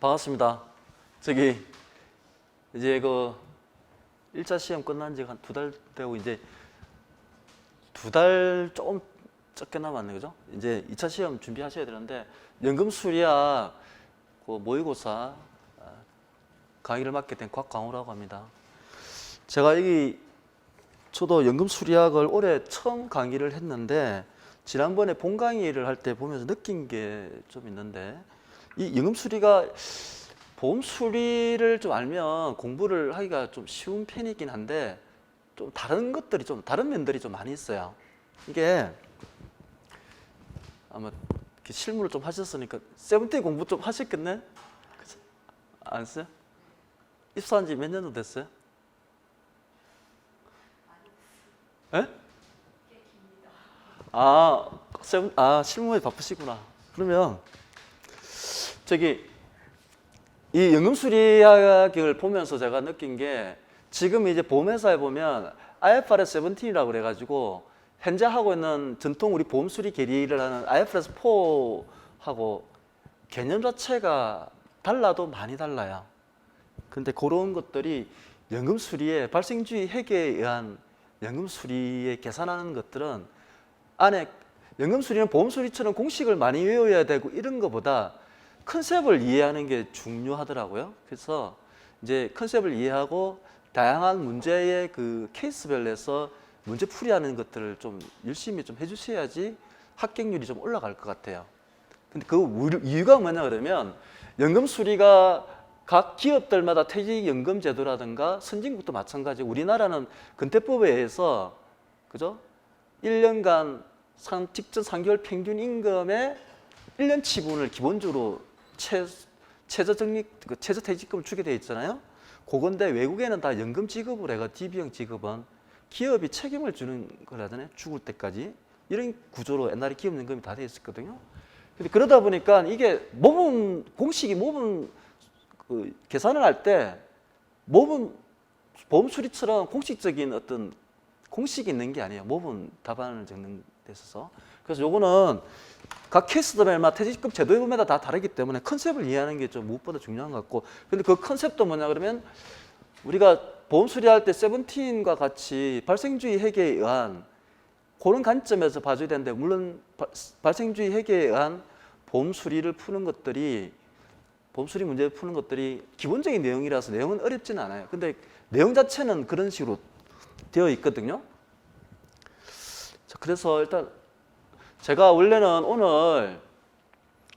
반갑습니다. 저기 이제 그 1차 시험 끝난 지 한 2달 되고 이제 2달 조금 적게 남았네, 그죠? 이제 2차 시험 준비하셔야 되는데 연금 수리학 그 모의고사 강의를 맡게 된 곽광호라고 합니다. 제가 저도 연금 수리학을 올해 처음 강의를 했는데 지난번에 본 강의를 할 때 보면서 느낀 게 좀 있는데 이 연금 수리가 보험 수리를 좀 알면 공부를 하기가 좀 쉬운 편이긴 한데 좀 다른 면들이 좀 많이 있어요. 이게 아마 실무를 좀 하셨으니까 세븐틴 공부 좀 하셨겠네? 그치? 안 했어요? 입사한 지 몇 년 정도 됐어요? 예? 실무에 바쁘시구나. 그러면 이 연금수리학을 보면서 제가 느낀 게 지금 이제 보험회사에 보면 IFRS 17이라고 그래가지고 현재 하고 있는 전통 우리 보험수리 계리를 하는 IFRS 4하고 개념 자체가 달라도 많이 달라요. 근데 그런 것들이 연금수리의 발생주의 회계에 의한 연금수리에 계산하는 것들은 안에 연금수리는 보험수리처럼 공식을 많이 외워야 되고 이런 것보다 컨셉을 이해하는 게 중요하더라고요. 그래서 이제 컨셉을 이해하고 다양한 문제의 그 케이스별에서 문제 풀이하는 것들을 좀 열심히 좀 해주셔야지 합격률이 좀 올라갈 것 같아요. 근데 그 이유가 뭐냐 그러면 연금 수리가 각 기업들마다 퇴직연금 제도라든가 선진국도 마찬가지고 우리나라는 근태법에 의해서 그죠? 1년간 직전 3개월 평균 임금의 1년 치분을 기본적으로 최저퇴직금을 주게 돼 있잖아요. 그건데 외국에는 다 연금 지급을 해가 DB형 지급은 기업이 책임을 주는 거라잖아요. 죽을 때까지. 이런 구조로 옛날에 기업연금이 다 돼 있었거든요. 근데 그러다 보니까 이게 공식이 그 계산을 할 때 보험 수리처럼 공식적인 어떤 공식이 있는 게 아니에요. 답안을 적는 데 있어서. 그래서 요거는 각 케이스들마다 퇴직금 제도의 부분마다 다 다르기 때문에 컨셉을 이해하는 게 좀 무엇보다 중요한 것 같고, 근데 그 컨셉도 뭐냐 그러면 우리가 보험 수리할 때 세븐틴과 같이 발생주의 회계에 의한 그런 관점에서 봐줘야 되는데, 물론 발생주의 회계에 의한 보험 수리를 푸는 것들이 보험 수리 문제를 푸는 것들이 기본적인 내용이라서 내용은 어렵지는 않아요. 근데 내용 자체는 그런 식으로 되어 있거든요. 자, 그래서 일단 제가 원래는 오늘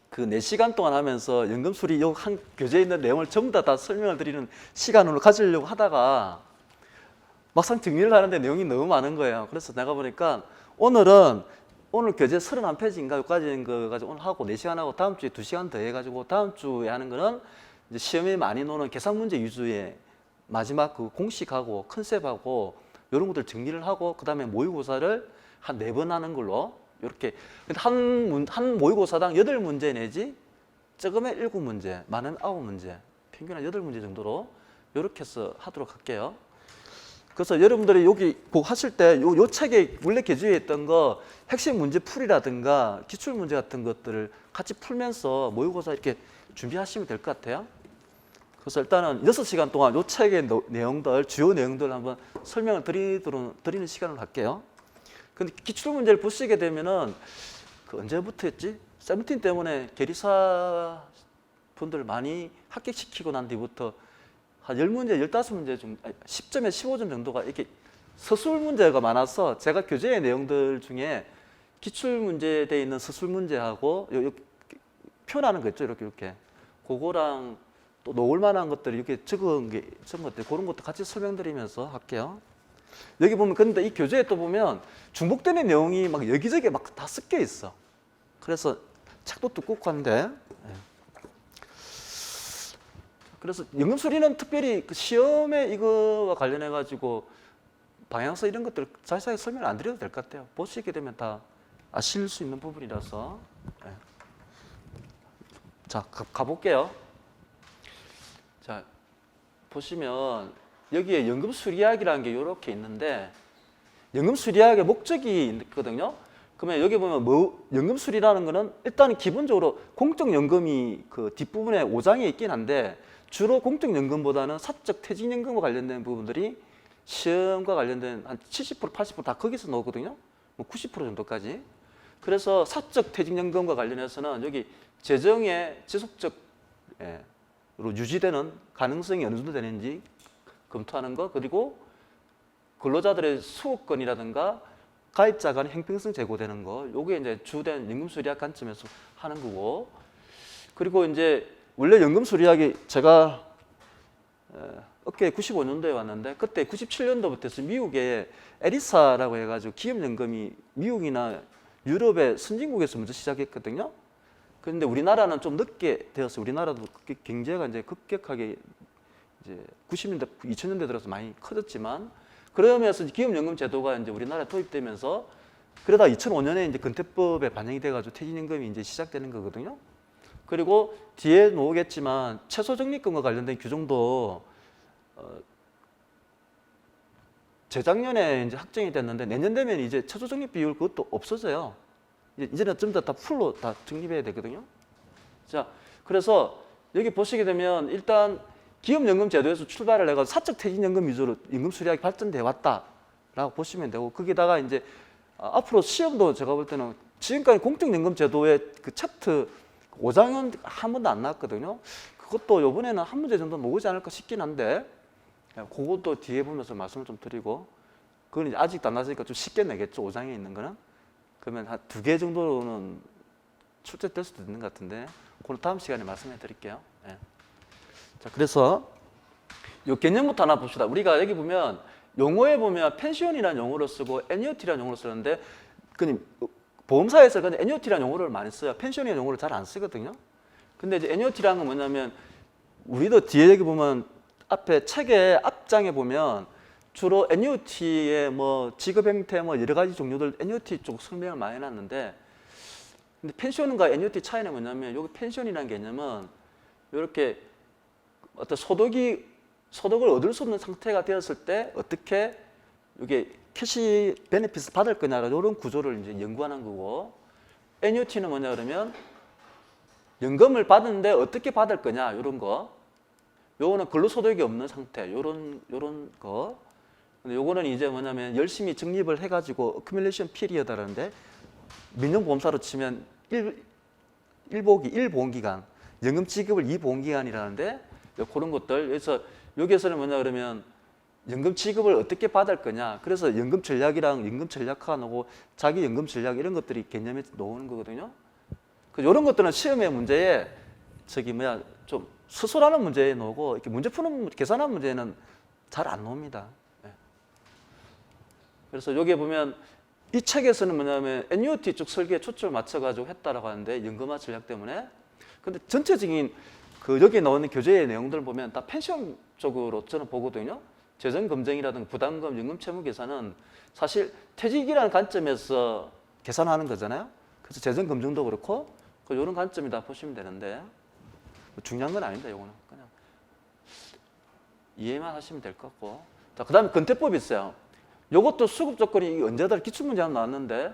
그 4시간 동안 하면서 연금 수리 한 교재에 있는 내용을 전부 다 설명을 드리는 시간으로 가지려고 하다가 막상 정리를 하는데 내용이 너무 많은 거예요. 그래서 내가 보니까 오늘 교재 31페이지인가 여기까지 있는 거 가지고 오늘 하고 4시간 하고 다음 주에 2시간 더 해가지고 다음 주에 하는 거는 이제 시험에 많이 노는 계산 문제 위주의 마지막 그 공식하고 컨셉하고 이런 것들 정리를 하고 그 다음에 모의고사를 한 4번 하는 걸로 이렇게 한 모의고사당 8문제 내지 적으면 7문제, 많으면 9문제, 평균 한 8문제 정도로 이렇게 해서 하도록 할게요. 그래서 여러분들이 여기 하실 때 요 책에 원래 개조에 있던 거 핵심 문제 풀이라든가 기출 문제 같은 것들을 같이 풀면서 모의고사 이렇게 준비하시면 될 것 같아요. 그래서 일단은 6시간 동안 요 책의 내용들, 주요 내용들 한번 설명을 드리는 시간을 할게요. 근데 기출 문제를 보시게 되면은 그 언제부터였지? 세븐틴 때문에 계리사 분들 많이 합격시키고 난 뒤부터 한 10문제, 15문제 중 10점에 15점 정도가 이렇게 서술 문제가 많아서 제가 교재의 내용들 중에 기출 문제에 돼 있는 서술 문제하고 표현하는 거 있죠, 이렇게 그거랑 또 놓을 만한 것들 이렇게 적은 것들 그런 것도 같이 설명드리면서 할게요. 여기 보면 근데 이 교재에 또 보면 중복되는 내용이 막 여기저기 막 다 섞여 있어. 그래서 책도 두껍고 한데. 그래서 연금 수리는 특별히 그 시험에 이거와 관련해 가지고 방향성 이런 것들 자세하게 설명을 안 드려도 될 것 같아요. 보시게 되면 다 아실 수 있는 부분이라서. 자, 가볼게요. 자, 보시면 여기에 연금 수리학이라는 게 이렇게 있는데 연금 수리학의 목적이 있거든요. 그러면 여기 보면 뭐 연금수리라는 거는 일단 기본적으로 공적연금이 그 뒷부분에 5장에 있긴 한데 주로 공적연금보다는 사적 퇴직연금과 관련된 부분들이 시험과 관련된 한 70% 80%다 거기서 나오거든요. 뭐 90% 정도까지. 그래서 사적 퇴직연금과 관련해서는 여기 재정의 지속적으로 유지되는 가능성이 어느 정도 되는지 검토하는 거, 그리고 근로자들의 수급권이라든가 가입자 간의 형평성 제고되는 거, 요게 이제 주된 연금수리학 관점에서 하는 거고, 그리고 이제 원래 연금수리학이 제가 어깨 95년도에 왔는데 그때 97년도부터 해서 미국에 에리사라고 해가지고 기업연금이 미국이나 유럽의 선진국에서 먼저 시작했거든요. 그런데 우리나라는 좀 늦게 되었어요. 우리나라도 경제가 이제 급격하게 이제 90년대, 2000년대 들어서 많이 커졌지만, 그러면서 기업연금 제도가 이제 우리나라에 도입되면서 그러다 2005년에 이제 근태법에 반영이 돼가지고 퇴직연금이 이제 시작되는 거거든요. 그리고 뒤에 나오겠지만 최소적립금과 관련된 규정도 재작년에 이제 확정이 됐는데 내년 되면 이제 최소적립 비율 그것도 없어져요. 이제는 좀 더 다 풀로 다 적립해야 되거든요. 자, 그래서 여기 보시게 되면 일단 기업연금 제도에서 출발을 해서 사적 퇴직연금 위주로 연금수리학이 발전돼 왔다라고 보시면 되고, 거기다가 이제 앞으로 시험도 제가 볼 때는 지금까지 공적연금 제도의 그 챕터 5장은 한 번도 안 나왔거든요. 그것도 이번에는 한 문제 정도 나오지 않을까 싶긴 한데, 그것도 뒤에 보면서 말씀을 좀 드리고, 그건 이제 아직도 안 나왔으니까 좀 쉽게 내겠죠, 5장에 있는 거는. 그러면 한 2개 정도는 출제될 수도 있는 것 같은데, 그건 다음 시간에 말씀해 드릴게요. 네. 자, 그래서 이 개념부터 하나 봅시다. 우리가 여기 보면 용어에 보면 펜션이라는 용어를 쓰고 애니어티라는 용어를 쓰는데, 그냥 보험사에서 근데 애니어티라는 용어를 많이 써요. 펜션이라는 용어를 잘 안 쓰거든요. 근데 이제 애니어티라는 건 뭐냐면, 우리도 뒤에 여기 보면 앞에 책의 앞장에 보면 주로 애니어티의 뭐 지급 형태 뭐 여러 가지 종류들 애니어티 쪽 설명을 많이 해놨는데, 근데 펜션과 애니어티 차이는 뭐냐면, 여기 펜션이라는 개념은 이렇게 어떤 소득을 얻을 수 없는 상태가 되었을 때 어떻게 이게 캐시 베네핏을 받을 거냐, 이런 구조를 이제 연구하는 거고, 애니어티는 뭐냐 그러면 연금을 받는데 어떻게 받을 거냐, 이런 거. 요거는 근로소득이 없는 상태, 요런 거. 근데 요거는 이제 뭐냐면 열심히 적립을 해가지고 어큐뮬레이션 피리어드라는데, 민영보험사로 치면 1보험기간, 연금 지급을 2보험기간이라는데, 그런 것들. 그래서 여기에서는 뭐냐 그러면 연금 지급을 어떻게 받을 거냐. 그래서 연금 전략이랑 연금 전략화가 나오고 자기 연금 전략 이런 것들이 개념에 나오는 거거든요. 그래서 이런 것들은 시험의 문제에 좀 수술하는 문제에 나오고, 이렇게 문제 푸는 계산하는 문제는 잘 안 나옵니다. 네. 그래서 여기에 보면 이 책에서는 뭐냐면 애니어티 쪽 설계에 초점을 맞춰가지고 했다라고 하는데, 연금화 전략 때문에. 근데 전체적인 그 여기에 나오는 교재의 내용들을 보면 다 펜션 쪽으로 저는 보거든요. 재정 검증이라든가 부담금, 연금 채무 계산은 사실 퇴직이라는 관점에서 계산하는 거잖아요. 그래서 재정 검증도 그렇고 이런 관점이다 보시면 되는데, 중요한 건 아닙니다. 이거는 그냥 이해만 하시면 될 것 같고. 자, 그다음에 근태법이 있어요. 이것도 수급 조건이 언제든 기출문제 하나 나왔는데,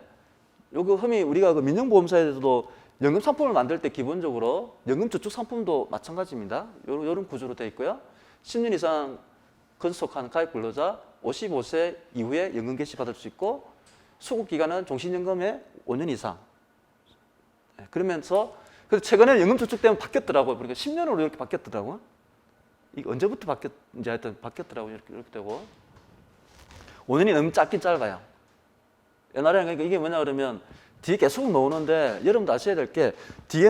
요거 흠이 우리가 그 민영보험사에서도 연금 상품을 만들 때 기본적으로 연금 저축 상품도 마찬가지입니다. 요런 구조로 되어 있고요. 10년 이상 근속한 가입 근로자 55세 이후에 연금 개시 받을 수 있고, 수급 기간은 종신연금의 5년 이상. 그러면서 최근에 연금 저축 때문에 바뀌었더라고요. 그러니까 10년으로 이렇게 바뀌었더라고요. 이게 언제부터 바뀌었는지 하여튼 바뀌었더라고요. 이렇게 되고. 5년이 너무 짧긴 짧아요. 옛날에는 그러니까 이게 뭐냐 그러면 뒤에 계속 나오는데, 여러분도 아셔야 될 게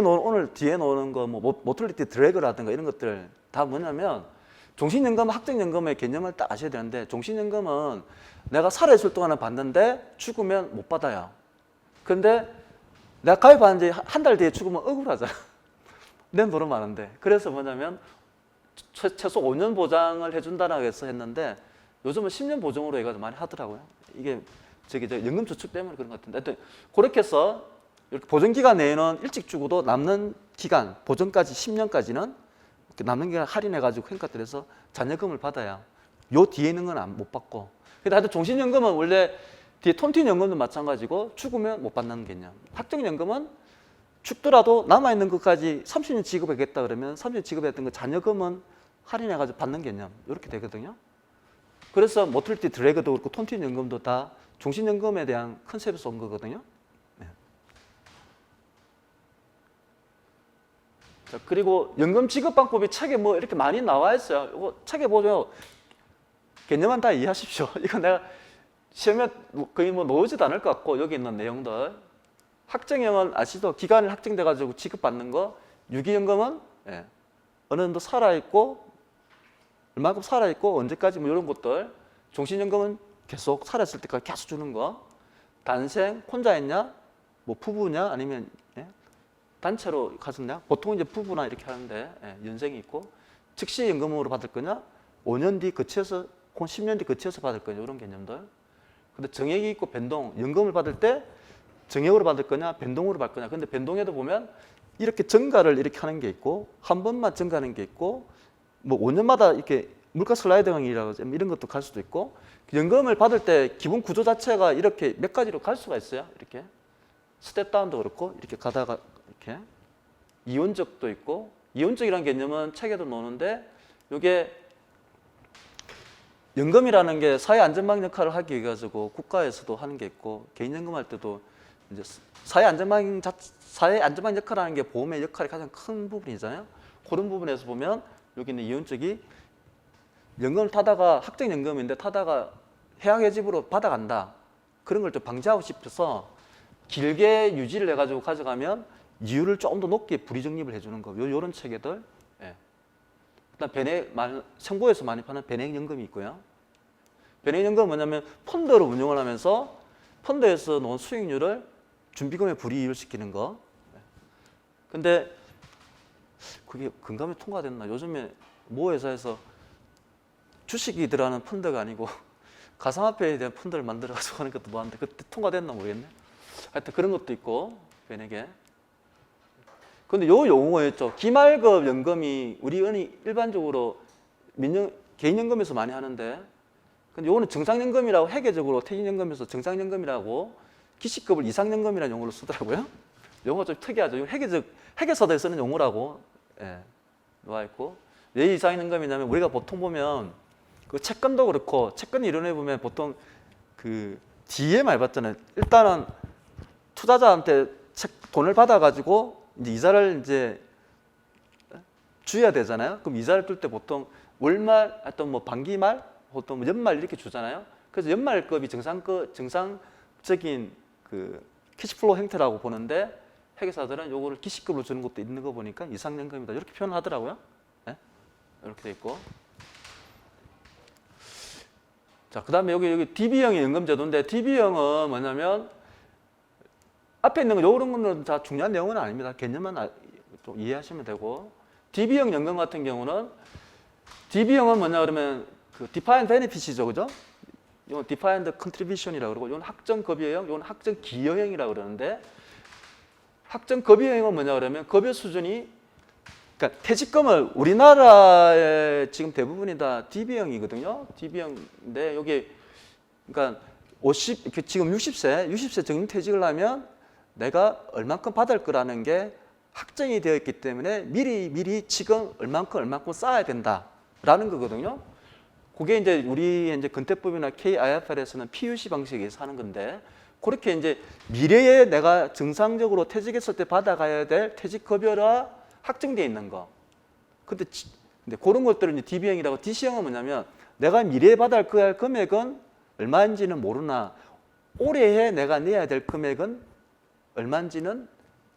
오늘 뒤에 나오는 거 뭐 모틀리티 드래그라든가 이런 것들 다 뭐냐면 종신연금, 학생연금의 개념을 딱 아셔야 되는데, 종신연금은 내가 살아있을 동안은 받는데 죽으면 못 받아요. 그런데 내가 가입한 지 한 달 뒤에 죽으면 억울하잖아. 낸 돈은 많은데. 그래서 뭐냐면 최소 5년 보장을 해준다라고 해서 했는데, 요즘은 10년 보장으로 해가지고 많이 하더라고요. 이게 저 연금 저축 때문에 그런 것 같은데, 하여튼 그렇게 해서 이렇게 보증기간 내에는 일찍 주고도 남는 기간, 보증까지 10년까지는 남는 기간 할인해가지고 행가들에서 자녀금을 받아야, 요 뒤에 있는 건 못 받고. 근데 하여튼 종신연금은 원래 뒤에 톤티연금도 마찬가지고 죽으면 못 받는 개념. 확정연금은 죽더라도 남아있는 것까지 30년 지급하겠다 그러면 30년 지급했던 그 잔여금은 할인해가지고 받는 개념. 이렇게 되거든요. 그래서 모틀티 드래그도 그렇고 톤티연금도 다 종신연금에 대한 컨셉에서 온 거거든요. 네. 자, 그리고 연금 지급 방법이 책에 뭐 이렇게 많이 나와 있어요. 이거 책에 보죠. 개념만 다 이해하십시오. 이거 내가 시험에 거의 뭐 나오지도 않을 것 같고 여기 있는 내용들. 확정형은 아시죠? 기간이 확정돼가지고 지급받는 거. 유기연금은 예. 어느 정도 살아있고 얼마큼 살아있고 언제까지 뭐 이런 것들. 종신연금은 계속 살았을 때까지 계속 주는 거. 단생, 혼자 했냐? 뭐 부부냐? 아니면 예? 단체로 가졌냐? 보통 이제 부부나 이렇게 하는데 예, 연생이 있고 즉시 연금으로 받을 거냐? 5년 뒤 거쳐서 10년 뒤 거쳐서 받을 거냐? 이런 개념들. 근데 정액이 있고 변동, 연금을 받을 때 정액으로 받을 거냐? 변동으로 받을 거냐? 근데 변동에도 보면 이렇게 증가를 이렇게 하는 게 있고 한 번만 증가하는 게 있고 뭐 5년마다 이렇게 물가 슬라이딩이라고 이런 것도 갈 수도 있고 연금을 받을 때 기본 구조 자체가 이렇게 몇 가지로 갈 수가 있어요. 이렇게 스텝다운도 그렇고 이렇게 가다가 이렇게 이원적도 있고 이원적이라는 개념은 책에도 나오는데 이게 연금이라는 게 사회 안전망 역할을 하기 위해 가지고 국가에서도 하는 게 있고 개인연금 할 때도 이제 사회 안전망 역할하는 게 보험의 역할이 가장 큰 부분이잖아요. 그런 부분에서 보면 여기 있는 이원적이 연금을 타다가 확정연금인데 타다가 해약해집으로 받아간다. 그런 걸 좀 방지하고 싶어서 길게 유지를 해가지고 가져가면 이율을 조금 더 높게 불이적립을 해주는 거. 요런 체계들. 예. 일단 생보에서 많이 파는 변액연금이 있고요. 변액연금은 뭐냐면 펀드를 운용을 하면서 펀드에서 놓은 수익률을 준비금에 불이율시키는 거. 근데 그게 금감에 통과됐나? 요즘에 모 회사에서 주식이 들어가는 펀드가 아니고 가상화폐에 대한 펀드를 만들어가지고 하는 것도 뭐하는데 그때 통과됐나 모르겠네. 하여튼 그런 것도 있고 변액에. 근데 요 용어였죠. 기말급 연금이 우리 은행 일반적으로 개인연금에서 많이 하는데 근데 요거는 정상연금이라고 회계적으로 퇴직연금에서 정상연금이라고 기시급을 이상연금이라는 용어로 쓰더라고요. 용어가 좀 특이하죠. 회계사들에 쓰는 용어라고 예, 나와 있고 왜 이상연금이냐면 우리가 보통 보면 그 채권도 그렇고 채권 이론에 보면 보통 그 뒤에 많이 봤잖아요. 일단은 투자자한테 돈을 받아가지고 이제 이자를 이제 줘야 되잖아요. 그럼 이자를 줄 때 보통 월말, 하여튼 뭐 반기말, 보통 뭐 연말 이렇게 주잖아요. 그래서 연말급이 정상적인 그 캐시플로우 형태라고 보는데 회계사들은 요거를 기시급으로 주는 것도 있는 거 보니까 이상연금이다 이렇게 표현을 하더라고요. 네? 이렇게 돼 있고. 자, 그다음에 여기 DB형의 연금제도인데 DB형은 뭐냐면 앞에 있는 거 이런 거는 다 중요한 내용은 아닙니다. 개념만 좀 이해하시면 되고 DB형 연금 같은 경우는 DB형은 뭐냐 그러면 그 defined benefit이죠, 그죠? 이건 defined contribution이라고 그러고 이건 확정급여형, 이건 확정기여형이라고 그러는데 확정급여형은 뭐냐 그러면 급여 수준이 그러니까 퇴직금을 우리나라의 지금 대부분이 다 DB형이거든요. DB형인데 여기 그러니까 지금 60세 정년퇴직을 하면 내가 얼만큼 받을 거라는 게 확정이 되어 있기 때문에 미리 지금 얼만큼 쌓아야 된다라는 거거든요. 그게 이제 우리 이제 근태법이나 KIFR에서는 PUC 방식에서 하는 건데 그렇게 이제 미래에 내가 정상적으로 퇴직했을 때 받아가야 될 퇴직급여가 확정되어 있는 거. 근데 그런 것들은 이제 DB형이라고 DC형은 뭐냐면 내가 미래에 받아야 할 금액은 얼마인지는 모르나 올해에 내가 내야 될 금액은 얼마인지는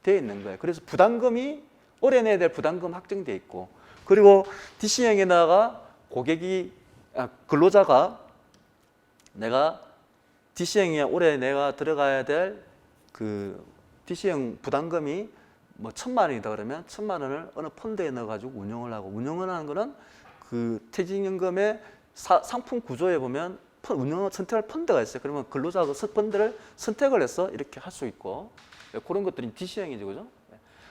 되어 있는 거예요. 그래서 부담금이 올해 내야 될 부담금 확정되어 있고 그리고 DC형에다가 근로자가 내가 DC형에 올해 내가 들어가야 될 그 DC형 부담금이 뭐 1,000만 원이다 그러면 1,000만 원을 어느 펀드에 넣어가지고 운용을 하고 운용을 하는 거는 그 퇴직연금의 상품 구조에 보면 운영을 선택할 펀드가 있어요. 그러면 근로자가 그 펀드를 선택을 해서 이렇게 할 수 있고 그런 것들이 DC형이죠, 그죠?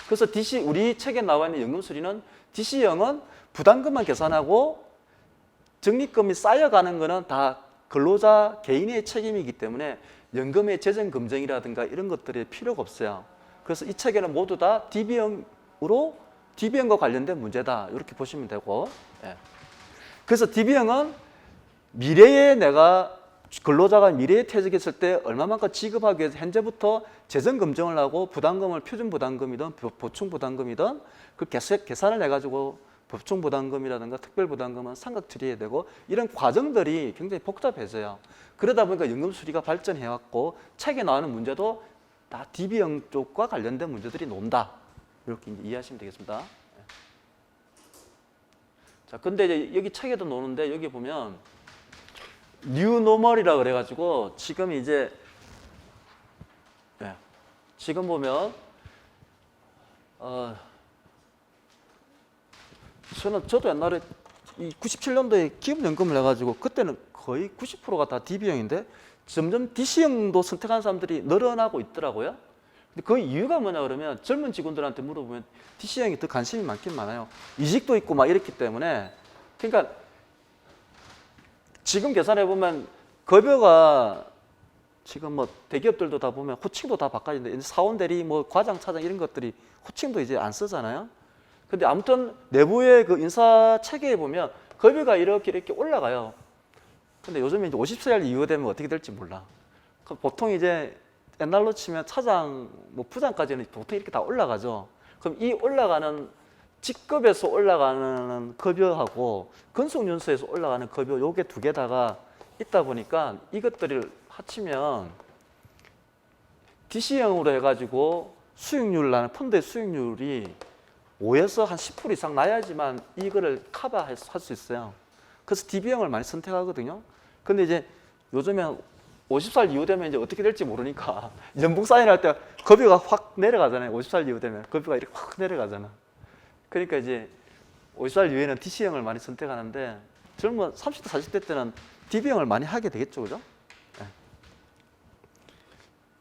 그래서 우리 책에 나와 있는 연금 수리는 DC형은 부담금만 계산하고 적립금이 쌓여가는 거는 다 근로자 개인의 책임이기 때문에 연금의 재정 검증이라든가 이런 것들이 필요가 없어요. 그래서 이 책에는 모두 다 DB형과 관련된 문제다 이렇게 보시면 되고, 예. 그래서 DB형은 미래에 내가 근로자가 미래에 퇴직했을 때 얼마만큼 지급하기 위해서 현재부터 재정 검증을 하고 부담금을 표준 부담금이든 보충 부담금이든 그 계산을 해가지고 보충 부담금이라든가 특별 부담금은 삼각 처리해야 되고 이런 과정들이 굉장히 복잡해져요. 그러다 보니까 연금 수리가 발전해왔고 책에 나오는 문제도 다 DB형 쪽과 관련된 문제들이 논다. 이렇게 이제 이해하시면 되겠습니다. 자, 근데 이제 여기 책에도 노는데 여기 보면 뉴노멀이라 그래가지고 지금 이제 지금 보면 저도 옛날에 이 97년도에 기업연금을 해가지고 그때는 거의 90%가 다 DB형인데 점점 DC형도 선택하는 사람들이 늘어나고 있더라고요. 근데 그 이유가 뭐냐 그러면 젊은 직원들한테 물어보면 DC형이 더 관심이 많긴 많아요. 이직도 있고 막 이랬기 때문에. 그러니까 지금 계산해 보면 급여가 지금 뭐 대기업들도 다 보면 호칭도 다 바꿔지는데 사원 대리 뭐 과장 차장 이런 것들이 호칭도 이제 안 쓰잖아요. 근데 아무튼 내부의 그 인사 체계에 보면 급여가 이렇게 올라가요. 근데 요즘에 이제 50살 이후 되면 어떻게 될지 몰라. 보통 이제 옛날로 치면 차장 뭐 부장까지는 보통 이렇게 다 올라가죠. 그럼 이 올라가는 직급에서 올라가는 급여하고 근속연수에서 올라가는 급여 요게 두 개다가 있다 보니까 이것들을 합치면 DC형으로 해가지고 수익률 나는 펀드의 수익률이 5에서 한 10% 이상 나야지만 이거를 커버할 수 있어요. 그래서 DB형을 많이 선택하거든요. 근데 이제 요즘엔 50살 이후 되면 이제 어떻게 될지 모르니까 연봉 사인할 때 급여가 확 내려가잖아요. 50살 이후 되면 급여가 이렇게 확 내려가잖아. 그러니까 이제 50살 이후에는 DC형을 많이 선택하는데 젊은 30대, 40대 때는 DB형을 많이 하게 되겠죠, 그죠? 네.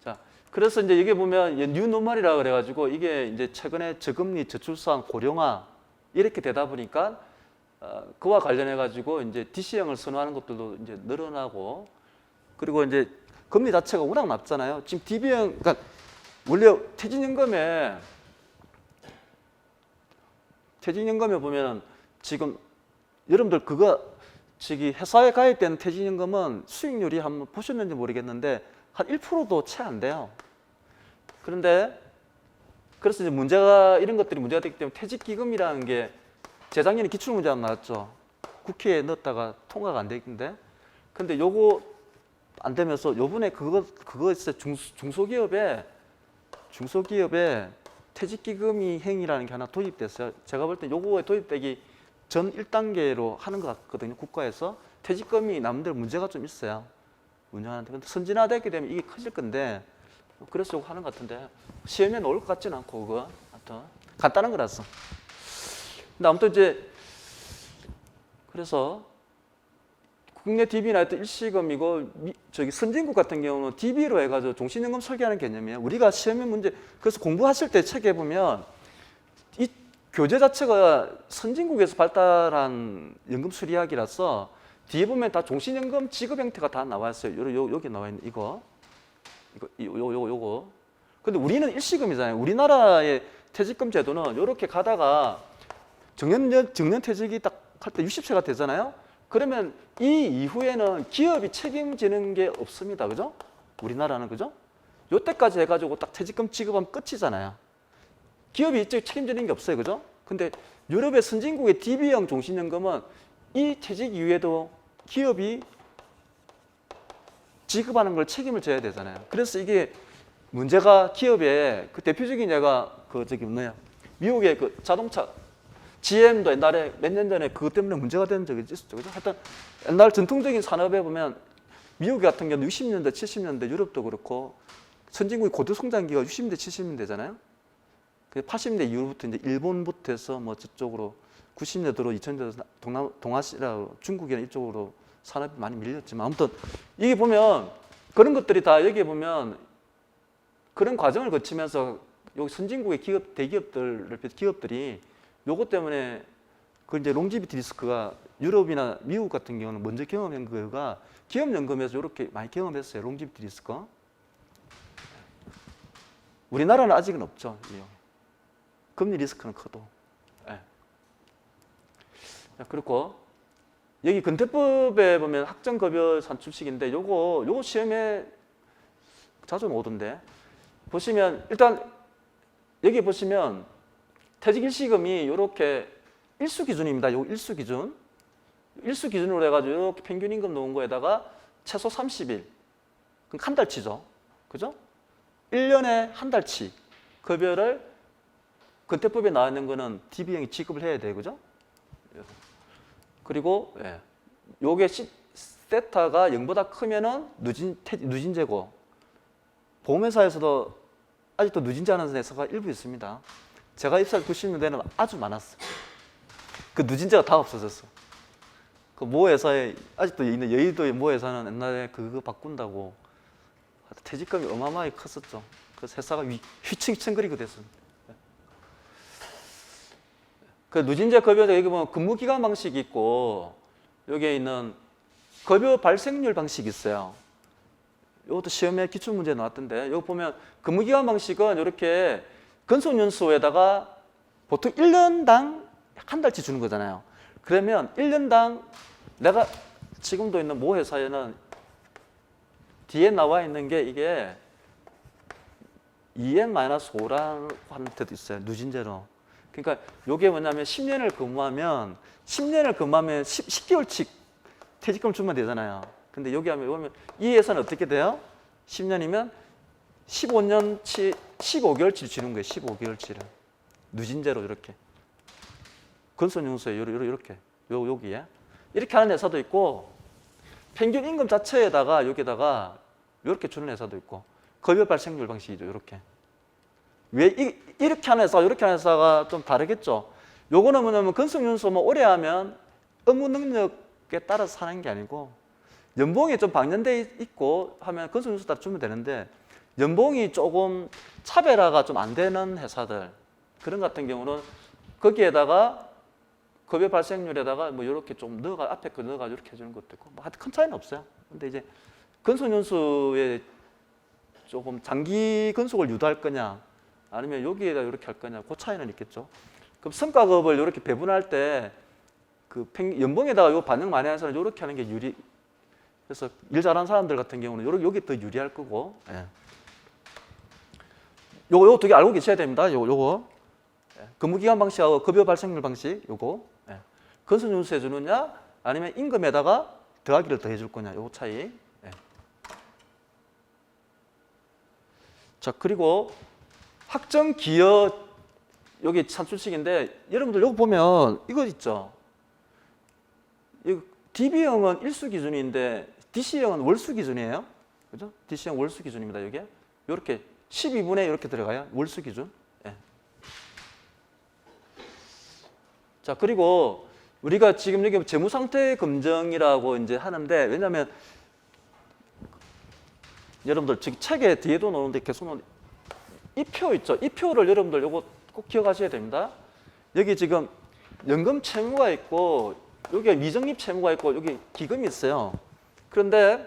자, 그래서 이제 여기 보면 뉴노멀이라 그래가지고 이게 이제 최근에 저금리, 저출산, 고령화 이렇게 되다 보니까 그와 관련해가지고 이제 DC형을 선호하는 것들도 이제 늘어나고 그리고 이제 금리 자체가 워낙 낮잖아요. 지금 DB형, 그러니까 원래 퇴직연금에 보면은 지금 여러분들 그거 저기 회사에 가입된 퇴직연금은 수익률이 한번 보셨는지 모르겠는데 한 1%도 채 안 돼요. 그런데 그래서 이제 이런 것들이 문제가 되기 때문에 퇴직기금이라는 게 재작년에 기출문제 안 나왔죠. 국회에 넣었다가 통과가 안 되는데 근데 요거 안 되면서 요번에 그거 있어요. 중소기업에 퇴직기금이 행위라는 게 하나 도입됐어요. 제가 볼 때 요거에 도입되기 전 1단계로 하는 것 같거든요. 국가에서 퇴직금이 남들 문제가 좀 있어요. 운영하는데 근데 선진화되게 되면 이게 커질 건데 그래서 요거 하는 것 같은데 시험에 나올 것 같지는 않고 그거 하여튼 간단한 거라서. 근데 아무튼 이제 그래서 국내 DB나 하여튼 일시금이고 저기 선진국 같은 경우는 DB로 해가지고 종신연금 설계하는 개념이에요. 우리가 시험의 문제 그래서 공부하실 때 책에 보면 이 교재 자체가 선진국에서 발달한 연금 수리학이라서 뒤에 보면 다 종신연금 지급 형태가 다 나와 있어요. 여기 나와 있는 이거. 근데 우리는 일시금이잖아요. 우리나라의 퇴직금 제도는 이렇게 가다가 정년퇴직이 딱 할 때 60세가 되잖아요. 그러면 이 이후에는 기업이 책임지는 게 없습니다. 그죠? 우리나라는 그죠? 요때까지 해가지고 딱 퇴직금 지급하면 끝이잖아요. 기업이 이쪽 책임지는 게 없어요. 그죠? 근데 유럽의 선진국의 DB형 종신연금은 이 퇴직 이후에도 기업이 지급하는 걸 책임을 져야 되잖아요. 그래서 이게 문제가 기업의 그 대표적인 예가 미국의 그 자동차 GM도 옛날에 몇 년 전에 그것 때문에 문제가 된 적이 있었죠. 그죠? 하여튼 옛날 전통적인 산업에 보면 미국 같은 경우는 60년대, 70년대 유럽도 그렇고 선진국의 고도 성장기가 60년대, 70년대잖아요. 80년대 이후부터 이제 일본부터 해서 뭐 저쪽으로 90년대 들어 2000년대 동아시아, 중국이나 이쪽으로 산업이 많이 밀렸지만 아무튼 이게 보면 그런 것들이 다 여기에 보면 그런 과정을 거치면서 여기 선진국의 기업들이 요것 때문에 그 이제 롱지비티 리스크가 유럽이나 미국 같은 경우는 먼저 경험한 거가 기업연금에서 이렇게 많이 경험했어요. 롱지비티 리스크. 우리나라는 아직은 없죠. 금리 리스크는 커도. 예. 그리고 여기 근태법에 보면 학정급여 산출식인데 요거 시험에 자주 나오던데 보시면 일단 여기 보시면 퇴직일시금이 이렇게 일수 기준입니다. 요 일수 기준. 일수 기준으로 해가지고 이렇게 평균 임금 놓은 거에다가 최소 30일. 그럼 한 달치죠. 그죠? 1년에 한 달치 급여를 근태법에 나와 있는 거는 DB형이 지급을 해야 돼요. 그죠? 그리고 요게 세타가 0보다 크면은 누진제고 보험회사에서도 아직도 누진제 하는 회사가 일부 있습니다. 제가 입사할 90년대는 아주 많았어요. 그 누진제가 다 없어졌어. 그 모 회사에 아직도 있는 여의도의 모 회사는 옛날에 그거 바꾼다고 퇴직금이 어마어마하게 컸었죠. 그래서 회사가 휘청휘청거리고 됐습니다. 그 누진제 급여도 여기 보면 근무기간 방식이 있고 여기에 있는 급여 발생률 방식이 있어요. 이것도 시험에 기출문제 나왔던데 여기 보면 근무기간 방식은 이렇게 근속연수에다가 보통 1년당 한 달치 주는 거잖아요. 그러면 1년당 내가 지금도 있는 모 회사에는 뒤에 나와 있는 게 이게 2n-5라는 하는 데도 있어요. 누진제로. 그러니까 이게 뭐냐면 10년을 근무하면 10개월씩 퇴직금 주면 되잖아요. 근데 여기 하면 이 회사는 어떻게 돼요? 10년이면 15년치 15개월치를 주는 거예요. 15개월치를. 누진제로 이렇게. 근속연수에 이렇게 여기에 이렇게 하는 회사도 있고 평균 임금 자체에다가 여기다가 이렇게 주는 회사도 있고 급여 발생률 방식이죠. 이렇게. 왜 이렇게 하는 회사가 이렇게 하는 회사가 좀 다르겠죠. 요거는 뭐냐면 근속연수 오래 하면 업무 능력에 따라서 하는 게 아니고 연봉이 좀 방전돼 있고 하면 근속연수 따라 주면 되는데 연봉이 조금 차별화가 좀 안 되는 회사들 그런 같은 경우는 거기에다가 급여 발생률에다가 뭐 이렇게 좀 넣어가 앞에 거 넣어가지고 이렇게 해주는 것도 있고 뭐 하여튼 큰 차이는 없어요. 근데 이제 근속연수에 조금 장기 근속을 유도할 거냐 아니면 여기에다 이렇게 할 거냐 그 차이는 있겠죠. 그럼 성과급을 이렇게 배분할 때 그 연봉에다가 요 반영 많이 하는 사람은 이렇게 하는 게 유리. 그래서 일 잘하는 사람들 같은 경우는 여기 더 유리할 거고. 예. 요거 두 개 알고 계셔야 됩니다. 요거. 근무기간 방식하고 급여 발생률 방식 요거. 예. 근속연수 해주느냐 아니면 임금에다가 더하기를 더 해줄 거냐 요거 차이. 예. 자 그리고 학정기여 여기 산출식인데 여러분들 여기 보면 이거 있죠. DB형은 일수 기준인데 DC형은 월수 기준이에요. 그죠? DC형 월수 기준입니다. 이게 이렇게 12분의 이렇게 들어가요. 월수 기준. 예. 자 그리고 우리가 지금 여기 재무상태 검증이라고 이제 하는데 왜냐하면 여러분들 지금 책에 뒤에도 나오는데 계속 나오는데 이 표 있죠. 이 표를 여러분들 요거 꼭 기억하셔야 됩니다. 여기 지금 연금 채무가 있고 여기 미적립 채무가 있고 여기 기금이 있어요. 그런데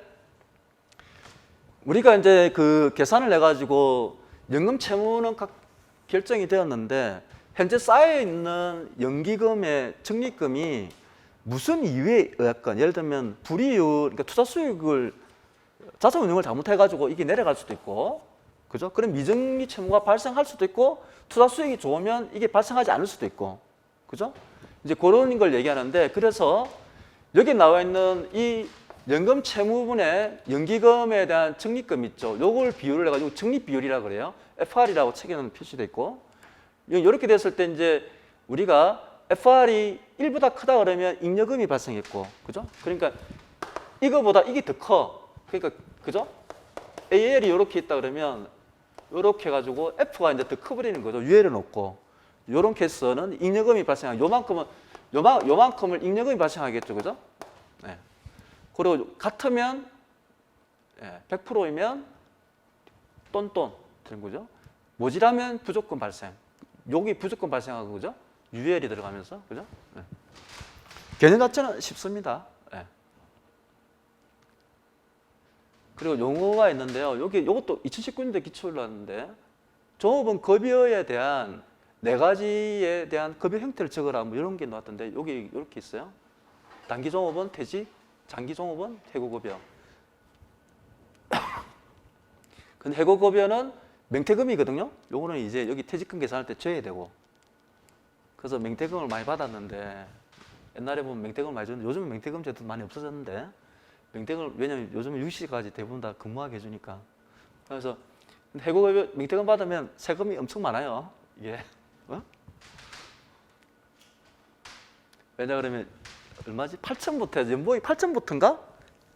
우리가 이제 그 계산을 해가지고 연금 채무는 각 결정이 되었는데 현재 쌓여 있는 연기금의 적립금이 무슨 이유에 의했건 예를 들면 불이익, 그러니까 투자 수익을 자산 운용을 잘못해가지고 이게 내려갈 수도 있고, 그죠? 그럼 미적립 채무가 발생할 수도 있고 투자 수익이 좋으면 이게 발생하지 않을 수도 있고, 그죠? 이제 그런 걸 얘기하는데 그래서 여기 나와 있는 이 연금 채무분의 연기금에 대한 적립금 있죠. 요걸 비율을 해가지고 적립 비율이라고 그래요. FR이라고 책에는 표시돼 있고 이렇게 됐을 때 이제 우리가 FR이 1보다 크다 그러면 잉여금이 발생했고, 그죠? 그러니까 이거보다 이게 더 커. 그러니까 그죠? AL이 이렇게 있다 그러면 이렇게 해가지고 F가 이제 더 커버리는 거죠. 유예를 놓고 이런 케이스는 잉여금이 발생하고 요만큼을 잉여금이 발생하겠죠, 그죠? 네. 그리고 같으면 100%이면 똔똔 되는 거죠. 모자라면 부족금 발생. 여기 부족금 발생하고 그죠? 유예율이 들어가면서 그죠? 네. 개념 자체는 쉽습니다. 네. 그리고 용어가 있는데요. 여기 이것도 2019년도에 기출을 나왔는데 종업원 급여에 대한 네 가지에 대한 급여 형태를 적으라 뭐 이런 게 나왔던데 여기 이렇게 있어요. 단기 종업원 퇴직, 장기 종업원 해고급여. 근데 해고급여는 맹퇴금이거든요. 요거는 이제 여기 퇴직금 계산할 때 줘야 되고. 그래서 맹퇴금을 많이 받았는데 옛날에 보면 맹퇴금을 많이 줬는데 요즘은 맹퇴금 제도 많이 없어졌는데 맹퇴금을 왜냐면 요즘은 6시까지 대부분 다 근무하게 해주니까. 그래서 해고급여 맹퇴금 받으면 세금이 엄청 많아요. 이게 어? 왜냐 그러면 얼마지? 8천부터 연봉이 8천부터인가?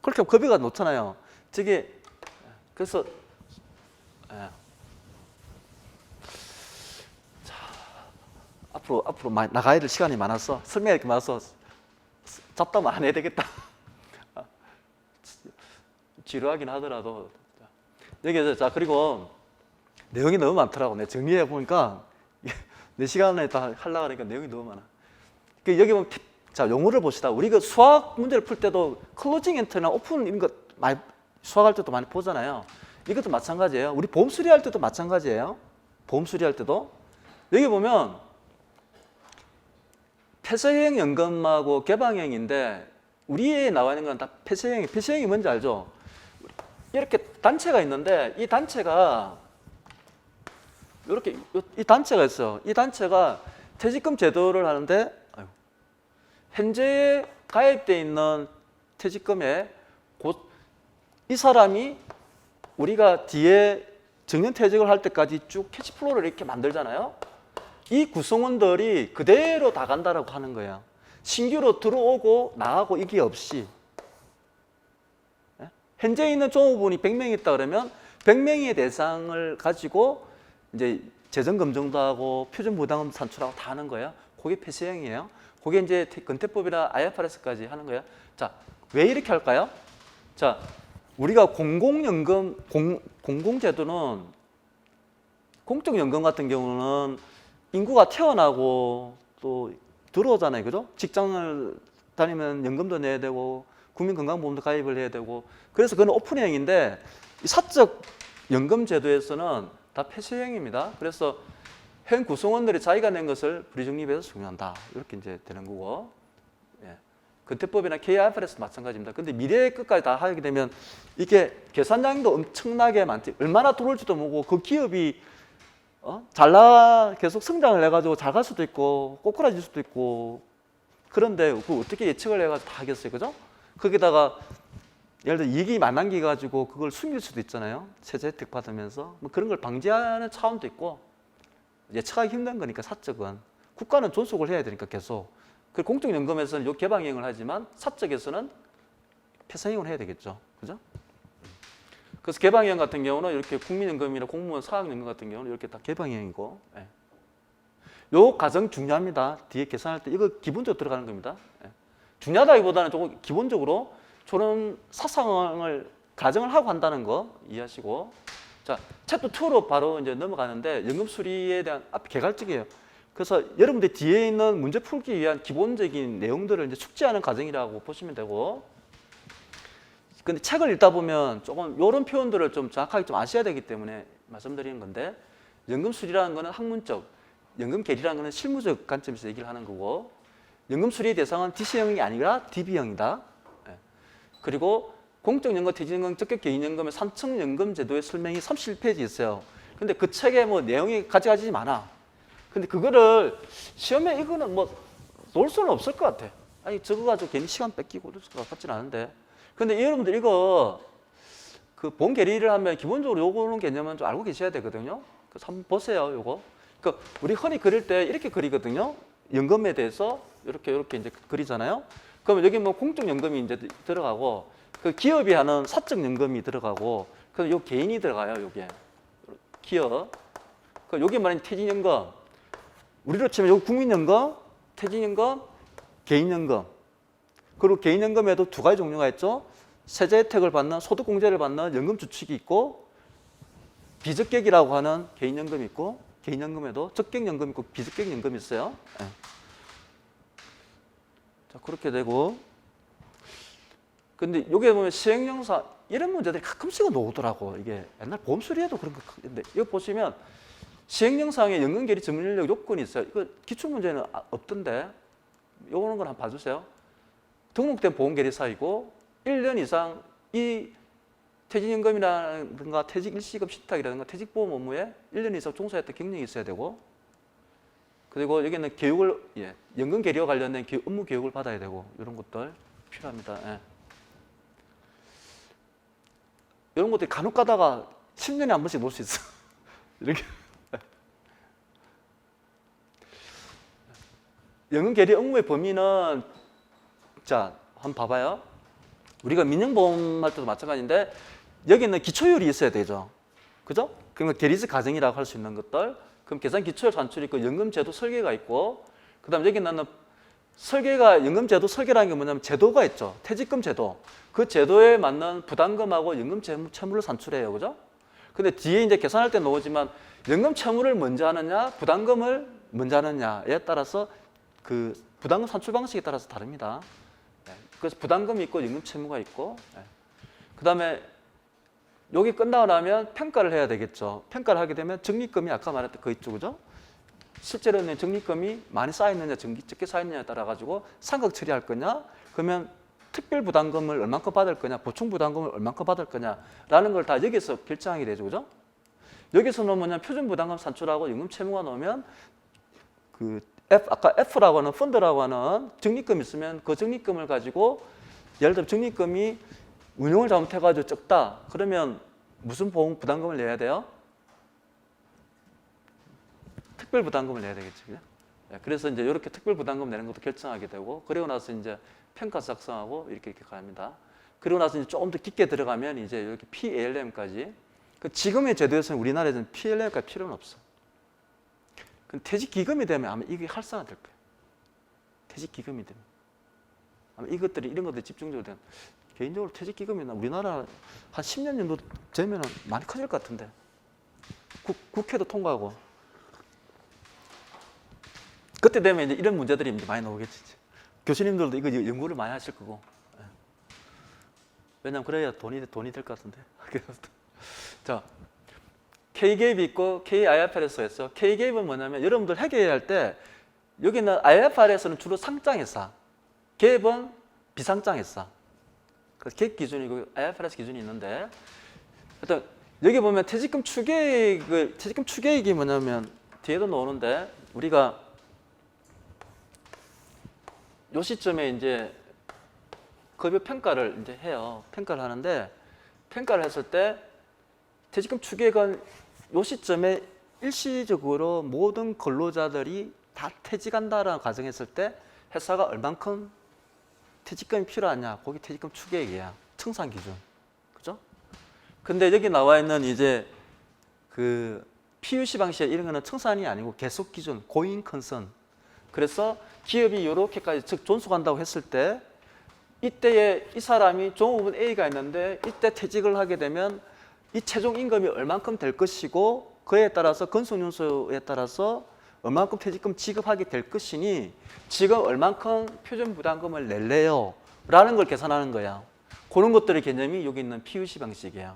그렇게 급여가 높잖아요. 저게 그래서 예. 자, 앞으로 많이 나가야 될 시간이 많아서 설명이 이렇게 많아서 잡담을 안 해야 되겠다. 지루하긴 하더라도 여기서 자 그리고 내용이 너무 많더라고. 내가 정리해 보니까 내 시간에 다 하려고 하니까 내용이 너무 많아. 여기 보면 자 용어를 봅시다. 우리가 수학 문제를 풀 때도 클로징 엔터나 오픈 이런 거 많이 수학할 때도 많이 보잖아요. 이것도 마찬가지예요. 우리 보험 수리할 때도 마찬가지예요. 보험 수리할 때도 여기 보면 폐쇄형 연금하고 개방형인데 우리에 나와 있는 건 다 폐쇄형이. 폐쇄형이 뭔지 알죠? 이렇게 단체가 있는데 이 단체가 이렇게 이 단체가 있어요. 이 단체가 퇴직금 제도를 하는데 현재 가입되어 있는 퇴직금에 곧 이 사람이 우리가 뒤에 정년퇴직을 할 때까지 쭉 캐시플로우를 이렇게 만들잖아요. 이 구성원들이 그대로 다 간다라고 하는 거예요. 신규로 들어오고 나가고 이게 없이. 현재 있는 종업원이 100명 있다 그러면 100명의 대상을 가지고 이제 재정검증도 하고 표준부담금 산출하고 다 하는 거예요. 그게 폐쇄형이에요. 그게 이제 근태법이나 IFRS까지 하는 거예요. 자, 왜 이렇게 할까요? 자, 우리가 공공연금, 공공제도는 공적연금 같은 경우는 인구가 태어나고 또 들어오잖아요. 그죠? 직장을 다니면 연금도 내야 되고 국민건강보험도 가입을 해야 되고 그래서 그건 오픈형인데 사적 연금제도에서는 다 폐쇄형입니다. 그래서 현 구성원들이 자기가 낸 것을 불이중립해서 적용한다. 이렇게 이제 되는 거고. 예. 근태법이나 KIFRS 마찬가지입니다. 근데 미래의 끝까지 다 하게 되면 이게 계산량도 엄청나게 많지. 얼마나 들어올지도 모르고 그 기업이 계속 성장을 해가지고 잘 갈 수도 있고 꼬꾸라질 수도 있고 그런데 그 어떻게 예측을 해가지고 다 하겠어요, 그죠? 거기다가 예를 들어 이익이 만남기 가지고 그걸 숨길 수도 있잖아요. 세제 혜택 받으면서 뭐 그런 걸 방지하는 차원도 있고 예측하기 힘든 거니까 사적은 국가는 존속을 해야 되니까 계속. 그 공적연금에서는 요 개방형을 하지만 사적에서는 폐쇄형을 해야 되겠죠, 그죠? 그래서 개방형 같은 경우는 이렇게 국민연금이나 공무원 사학연금 같은 경우는 이렇게 다 개방형이고, 예. 요 과정 중요합니다. 뒤에 계산할 때 이거 기본적으로 들어가는 겁니다. 예. 중요하다기보다는 조금 기본적으로 저런 사상을 가정을 하고 한다는 거 이해하시고, 자 챕터 2로 바로 이제 넘어가는데 연금 수리에 대한 앞에 개괄적이에요. 그래서 여러분들 뒤에 있는 문제 풀기 위한 기본적인 내용들을 이제 숙지하는 과정이라고 보시면 되고. 근데 책을 읽다 보면 조금 이런 표현들을 좀 정확하게 좀 아셔야 되기 때문에 말씀드리는 건데 연금 수리라는 거는 학문적, 연금 계리라는 거는 실무적 관점에서 얘기를 하는 거고 연금 수리 대상은 DC형이 아니라 DB형이다. 그리고 공적연금, 퇴직연금, 적격 개인연금의 3층 연금 제도의 설명이 31페이지 있어요. 근데 그 책에 뭐 내용이 가지가지 많아. 근데 그거를 시험에 이거는 뭐 놓을 수는 없을 것 같아. 아니 저거 가지고 괜히 시간 뺏기고 그럴 것 같지는 않은데. 근데 여러분들 이거 그 보험 계리를 하면 기본적으로 요거는 개념은 좀 알고 계셔야 되거든요. 그래서 한번 보세요, 요거. 그 우리 흔히 그릴 때 이렇게 그리거든요. 연금에 대해서 이렇게 이제 그리잖아요. 그러면 여기 뭐 공적연금이 이제 들어가고 그 기업이 하는 사적연금이 들어가고 그요 개인이 들어가요, 요게. 기업. 그 요게 말하는 퇴직연금. 우리로 치면 요 국민연금, 퇴직연금, 개인연금. 그리고 개인연금에도 두 가지 종류가 있죠. 세제 혜택을 받는 소득공제를 받는 연금 주축이 있고 비적격이라고 하는 개인연금이 있고 개인연금에도 적격연금 있고 비적격연금이 있어요. 네. 자 그렇게 되고 근데 여기 보면 시행령사 이런 문제들이 가끔씩은 나오더라고. 이게 옛날 보험 수리에도 그런 거 있는데 이거 보시면 시행령상에 연금계리 전문인력 요건이 있어요. 이거 기출문제는 없던데. 요거는 걸 한번 봐주세요. 등록된 보험계리사이고 1년 이상 이 퇴직연금이라든가 퇴직 일시급 신탁이라든가 퇴직보험 업무에 1년 이상 종사했던 경력이 있어야 되고, 그리고 여기는 교육을, 연금 계리와 관련된 업무 교육을 받아야 되고, 이런 것들 필요합니다. 예. 이런 것들이 간혹 가다가 10년에 한 번씩 놓을 수 있어. 이렇게. 연금 계리 업무의 범위는, 자, 한번 봐봐요. 우리가 민영보험 할 때도 마찬가지인데, 여기는 기초율이 있어야 되죠. 그죠? 그러면 계리스 가정이라고 할 수 있는 것들. 그럼 계산 기초율 산출이 있고, 연금제도 설계가 있고, 그 다음 여기는 설계가, 연금제도 설계라는 게 뭐냐면 제도가 있죠. 퇴직금 제도. 그 제도에 맞는 부담금하고 연금 채무를 산출해요. 그죠? 근데 뒤에 이제 계산할 때 나오지만, 연금 채무를 먼저 하느냐, 부담금을 먼저 하느냐에 따라서 그 부담금 산출 방식에 따라서 다릅니다. 그래서 부담금이 있고 연금 채무가 있고, 그 다음에 여기 끝나고 나면 평가를 해야 되겠죠. 평가를 하게 되면 적립금이 아까 말했던 그 있죠, 그죠? 실제로는 적립금이 많이 쌓였느냐, 적게 쌓였느냐에 따라 가지고 상각 처리할 거냐, 그러면 특별 부담금을 얼만큼 받을 거냐, 보충 부담금을 얼만큼 받을 거냐라는 걸 다 여기서 결정하게 되죠, 그죠? 여기서 넣으면 표준 부담금 산출하고 연금 채무가 넣으면 그 아까 F라고 하는 펀드라고 하는 적립금이 있으면 그 적립금을 가지고, 예를 들어 적립금이 운용을 잘못해가지고 적다. 그러면 무슨 보험 부담금을 내야 돼요? 특별 부담금을 내야 되겠죠. 그죠? 그래서 이제 이렇게 특별 부담금 내는 것도 결정하게 되고, 그리고 나서 이제 평가 작성하고 이렇게 갑니다. 그리고 나서 이제 조금 더 깊게 들어가면 이제 이렇게 PALM까지. 그 지금의 제도에서는 우리나라에서는 PALM까지 필요는 없어. 퇴직기금이 되면 아마 이게 활성화될 거예요. 퇴직기금이 되면. 아마 이것들이, 이런 것들이 집중적으로 되면. 개인적으로 퇴직기금이나 우리나라 한 10년 정도 되면 많이 커질 것 같은데. 국회도 통과하고. 그때 되면 이제 이런 문제들이 이제 많이 나오겠지. 교수님들도 이거 연구를 많이 하실 거고. 왜냐면 그래야 돈이 될 것 같은데. 자. K갭이 있고 KIFRS가 있어. K갭은 뭐냐면 여러분들 회계할 때 여기는 IFRS는 주로 상장회사, 갭은 비상장회사. 그래서 갭 기준이고 IFRS 기준이 있는데, 일단 여기 보면 퇴직금 추계액이 뭐냐면 뒤에도 나오는데, 우리가 요 시점에 이제 급여 평가를 이제 해요. 평가를 하는데, 평가를 했을 때 퇴직금 추계액은 요 시점에 일시적으로 모든 근로자들이 다 퇴직한다라는 가정했을 때 회사가 얼만큼 퇴직금이 필요하냐, 거기 퇴직금 추계액이야. 청산 기준. 그죠? 근데 여기 나와 있는 이제 그 PUC 방식 이런 거는 청산이 아니고 계속 기준, 고잉 컨선. 그래서 기업이 이렇게까지 즉 존속한다고 했을 때, 이때에 이 사람이 종업원 A가 있는데 이때 퇴직을 하게 되면 이 최종 임금이 얼만큼 될 것이고, 그에 따라서 건속연수에 따라서 얼만큼 퇴직금 지급하게 될 것이니 지금 얼만큼 표준 부담금을 낼래요? 라는 걸 계산하는 거야. 그런 것들의 개념이 여기 있는 PUC 방식이에요.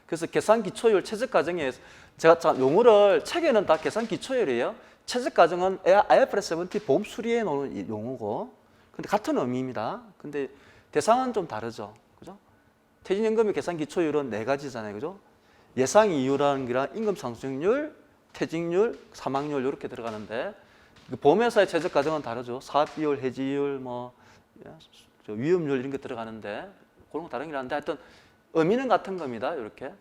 그래서 계산 기초율 최적 가정에, 제가 용어를 책에는 다 계산 기초율이에요. 최적 가정은 IFRS 17 보험 수리에 놓는 용어고, 근데 같은 의미입니다. 근데 대상은 좀 다르죠. 그죠? 퇴직연금의 계산 기초율은 4가지잖아요. 그죠? 예상 이유라는 게랑 임금 상승률, 퇴직률, 사망률 이렇게 들어가는데, 보험회사의 최적 가정은 다르죠. 사업비율, 해지율, 위험률 이런 게 들어가는데, 그런 거 다른 게 한데, 하여튼 의미는 같은 겁니다. 이렇게.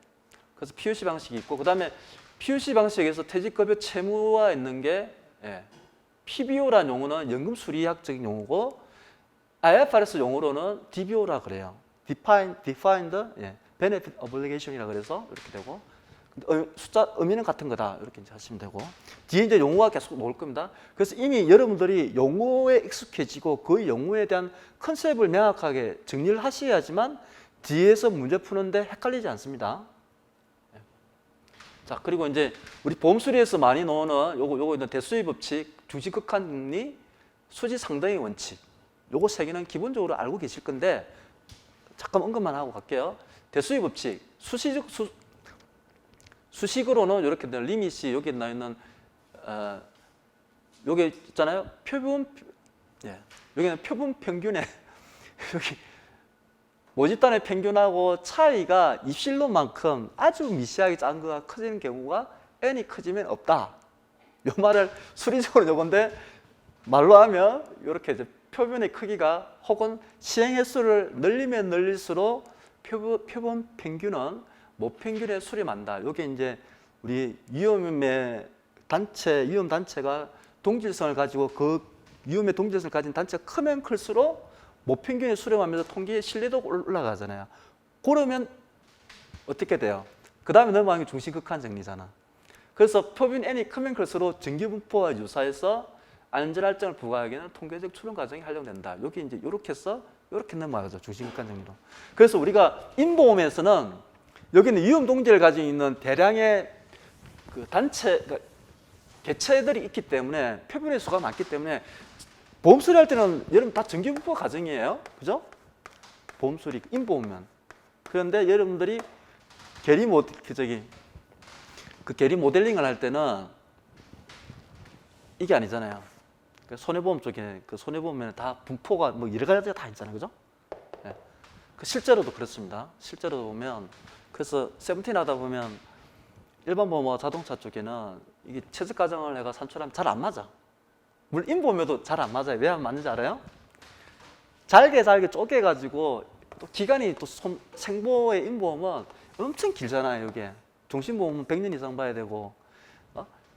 그래서 PUC 방식이 있고, 그 다음에 PUC 방식에서 퇴직급여 채무와 있는 게, PBO라는 용어는 연금 수리학적인 용어고, IFRS 용어로는 DBO라 그래요. Defined Benefit Obligation이라 그래서 이렇게 되고, 숫자 의미는 같은 거다 이렇게 이제 하시면 되고, 뒤에 이제 용어가 계속 나올 겁니다. 그래서 이미 여러분들이 용어에 익숙해지고 그 용어에 대한 컨셉을 명확하게 정리를 하셔야지만 뒤에서 문제 푸는데 헷갈리지 않습니다. 자, 그리고 이제 우리 보험수리에서 많이 나오는 요거 대수의 법칙, 주식 극한금리, 수지 상당의 원칙, 요거 세 개는 기본적으로 알고 계실 건데 잠깐 언급만 하고 갈게요. 대수의 법칙, 수식으로는 이렇게 리밋이 여기 나 있는 요게 있잖아요. 표분 예. 여기는 표분 평균의 여기 모집단의 평균하고 차이가 입실론만큼 아주 미세하게 작은 거가 커지는 경우가 n이 커지면 없다. 이 말을 수리적으로 요건데 말로 하면 이렇게 이제 표본의 크기가 혹은 시행 횟수를 늘리면 늘릴수록 표본 평균은 모평균에 수렴한다. 이게 이제 우리 위험 단체가 동질성을 가지고 그 위험의 동질성을 가진 단체가 크면 클수록 모평균에 수렴하면서 통계의 신뢰도가 올라가잖아요. 그러면 어떻게 돼요? 그 다음에 넘어가는 게 중심극한 정리잖아. 그래서 표본 n이 크면 클수록 정기분포와 유사해서 안전할증을 부과하기에는 통계적 추론 과정이 활용된다. 여기 이제 이렇게 해서 이렇게 넘어가죠. 중심극한 정리로. 그래서 우리가 인보험에서는 여기는 위험 동지를 가지고 있는 대량의 그 단체, 그러니까 개체들이 있기 때문에 표본의 수가 많기 때문에 보험 수리할 때는 여러분 다 정기분포 과정이에요. 그죠? 보험 수리, 인보험면. 그런데 여러분들이 계리 모델링을 할 때는 이게 아니잖아요. 손해보험 쪽에 그 손해보험에는 다 분포가 뭐 여러 가지가 다 있잖아요. 그죠? 네. 실제로도 그렇습니다. 실제로 보면 그래서 세븐틴 하다 보면 일반 보험과 자동차 쪽에는 이게 최적 가정을 내가 산출하면 잘 안 맞아. 물론 인보험에도 잘 안 맞아요. 왜 안 맞는지 알아요? 잘게 쪼개가지고 또 기간이 또 생보의 인보험은 엄청 길잖아요. 이게 종신보험은 100년 이상 봐야 되고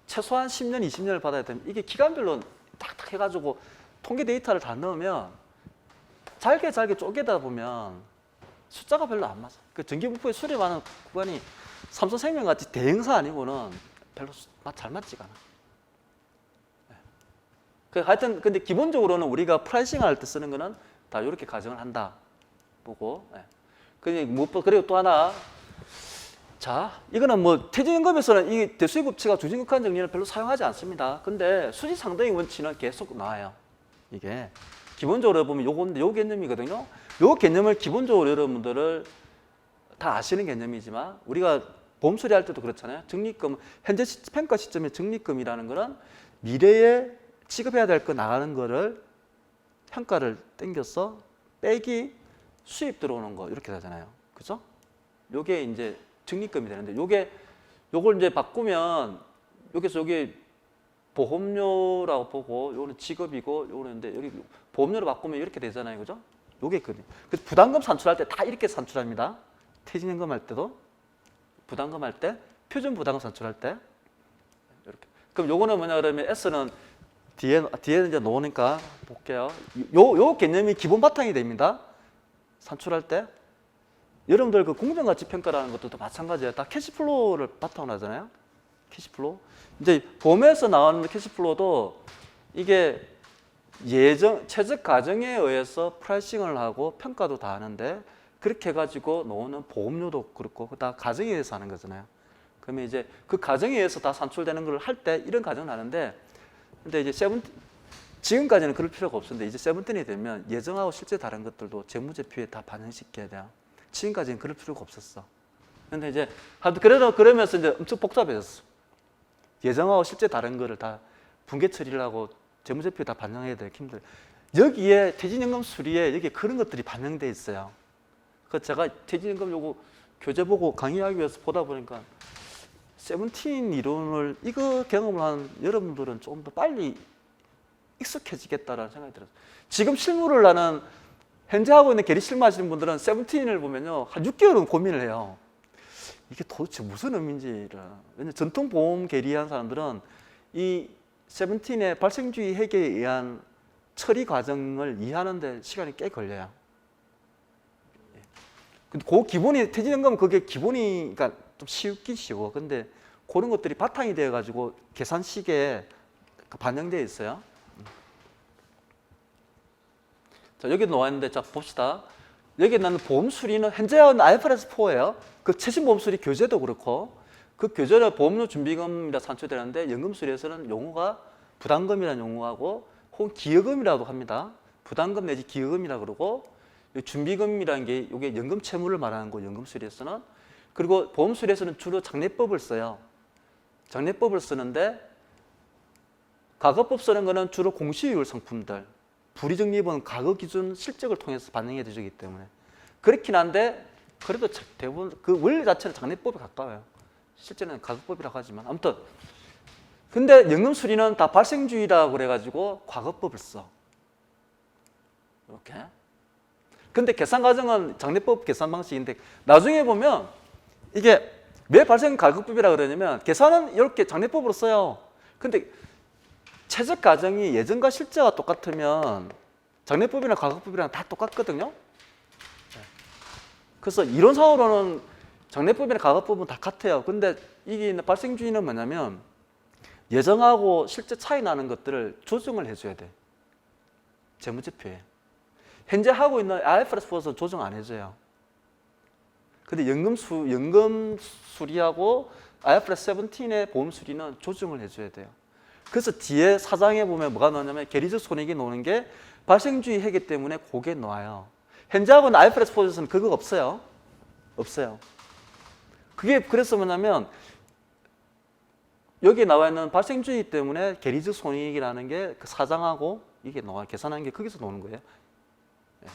최소한 10년, 20년을 받아야 되면 이게 기간별로 탁탁 해가지고 통계 데이터를 다 넣으면 잘게 쪼개다 보면 숫자가 별로 안 맞아. 그 정기분포에 수렴하는 구간이 삼성생명 같이 대형사 아니고는 별로 잘 맞지가 않아. 하여튼 근데 기본적으로는 우리가 프라이싱 할 때 쓰는 거는 다 이렇게 가정을 한다 보고. 그리고 또 하나, 자 이거는 뭐 퇴직연금에서는 이 대수입업체가 중심극한 정리를 별로 사용하지 않습니다. 근데 수지상당의 원칙은 계속 나와요. 이게 기본적으로 보면 요건데 요 개념이거든요. 요 개념을 기본적으로 여러분들을 다 아시는 개념이지만 우리가 보험 수리할 때도 그렇잖아요. 적립금, 현재 평가 시점의 적립금이라는 거는 미래에 지급해야 될 거 나가는 거를 평가를 땡겨서 빼기 수입 들어오는 거 이렇게 되잖아요. 그죠? 요게 이제 적립금이 되는데 요걸 이제 바꾸면 여기서 여기 보험료라고 보고 요거는 지급이고 요거는데 여기 보험료로 바꾸면 이렇게 되잖아요. 그죠? 요게 있거든요. 그래서 부담금 산출할 때 다 이렇게 산출합니다. 퇴직연금 할 때도 부담금 할 때 표준 부담금 산출할 때 이렇게. 그럼 요거는 뭐냐 그러면 S는 뒤에 이제 놓으니까 볼게요. 요 개념이 기본 바탕이 됩니다. 산출할 때 여러분들 그 공정가치 평가라는 것도 마찬가지예요. 다 캐시플로우를 바탕으로 하잖아요. 캐시플로우. 이제 보험에서 나오는 캐시플로우도 이게 최적 가정에 의해서 프라이싱을 하고 평가도 다 하는데 그렇게 해가지고 놓는 보험료도 그렇고 다 가정에 의해서 하는 거잖아요. 그러면 이제 그 가정에 의해서 다 산출되는 걸 할 때 이런 가정을 하는데 근데 이제 지금까지는 그럴 필요가 없었는데 이제 세븐틴이 되면 예정하고 실제 다른 것들도 재무제표에 다 반영시켜야 돼요. 지금까지는 그럴 필요가 없었어. 근데 이제 그러면서 이제 엄청 복잡해졌어. 예정하고 실제 다른 거를 다 분계 처리를 하고 재무제표에 다 반영해야 돼. 힘들어. 여기에 퇴직연금 수리에 여기 그런 것들이 반영돼 있어요. 그 제가 퇴직연금 요거 교재 보고 강의하기 위해서 보다 보니까 세븐틴 이론을 이거 경험을 한 여러분들은 좀 더 빨리 익숙해지겠다라는 생각이 들었어요. 지금 실무를 나는 현재 하고 있는 계리 실무하시는 분들은 세븐틴을 보면요 한 6개월은 고민을 해요. 이게 도대체 무슨 의미인지를. 왜냐면 전통 보험 계리한 사람들은 이 세븐틴의 발생주의 회계에 의한 처리 과정을 이해하는데 시간이 꽤 걸려요. 근데 그 기본이 퇴직연금은 그게 기본이 그러니까 좀 쉽긴 쉬워. 근데 그런 것들이 바탕이 되어 가지고 계산식에 반영되어 있어요. 자, 여기 나와 있는데 자 봅시다. 여기 나는 보험 수리는 현재는 IFRS 4예요. 그 최신 보험 수리 교재도 그렇고 그 교재를 보험료 준비금이라 산출되는데 연금 수리에서는 용어가 부담금이라는 용어하고 혹은 기여금이라고 합니다. 부담금 내지 기여금이라 그러고 준비금이라는 게 이게 연금 채무를 말하는 거 연금 수리에서는 그리고 보험 수리에서는 주로 장례법을 써요. 장례법을 쓰는데 가거법 쓰는 거는 주로 공시이율 상품들, 불이적립은 과거 기준 실적을 통해서 반영해 주기 때문에 그렇긴 한데 그래도 대부분 그 원리 자체는 장례법에 가까워요. 실제는 가거법이라고 하지만 아무튼 근데 연금 수리는 다 발생주의라고 그래가지고 과거법을 써. 이렇게. 근데 계산 과정은 장례법 계산 방식인데 나중에 보면 이게 왜 발생 가격법이라 그러냐면 계산은 이렇게 장례법으로 써요. 근데 최적 과정이 예전과 실제가 똑같으면 장례법이나 가격법이랑 다 똑같거든요. 그래서 이론상으로는 장례법이나 가격법은 다 같아요. 근데 이게 발생주의는 뭐냐면 예정하고 실제 차이 나는 것들을 조정을 해줘야 돼. 재무제표에. 현재 하고 있는 IFRS 4에서 조정 안 해줘요. 근데 연금 수리하고 IFRS 17의 보험 수리는 조정을 해줘야 돼요. 그래서 뒤에 사장에 보면 뭐가 나오냐면 계리적 손익이 나오는 게 발생주의 해기 때문에 그게 나와요. 현재하고는 IFRS 4에서는 그거 없어요. 없어요. 그게 그래서 뭐냐면 여기 나와 있는 발생주의 때문에 계리적 손익이라는 게 그 사장하고 이게 나와 계산하는 게 거기서 나오는 거예요. 예.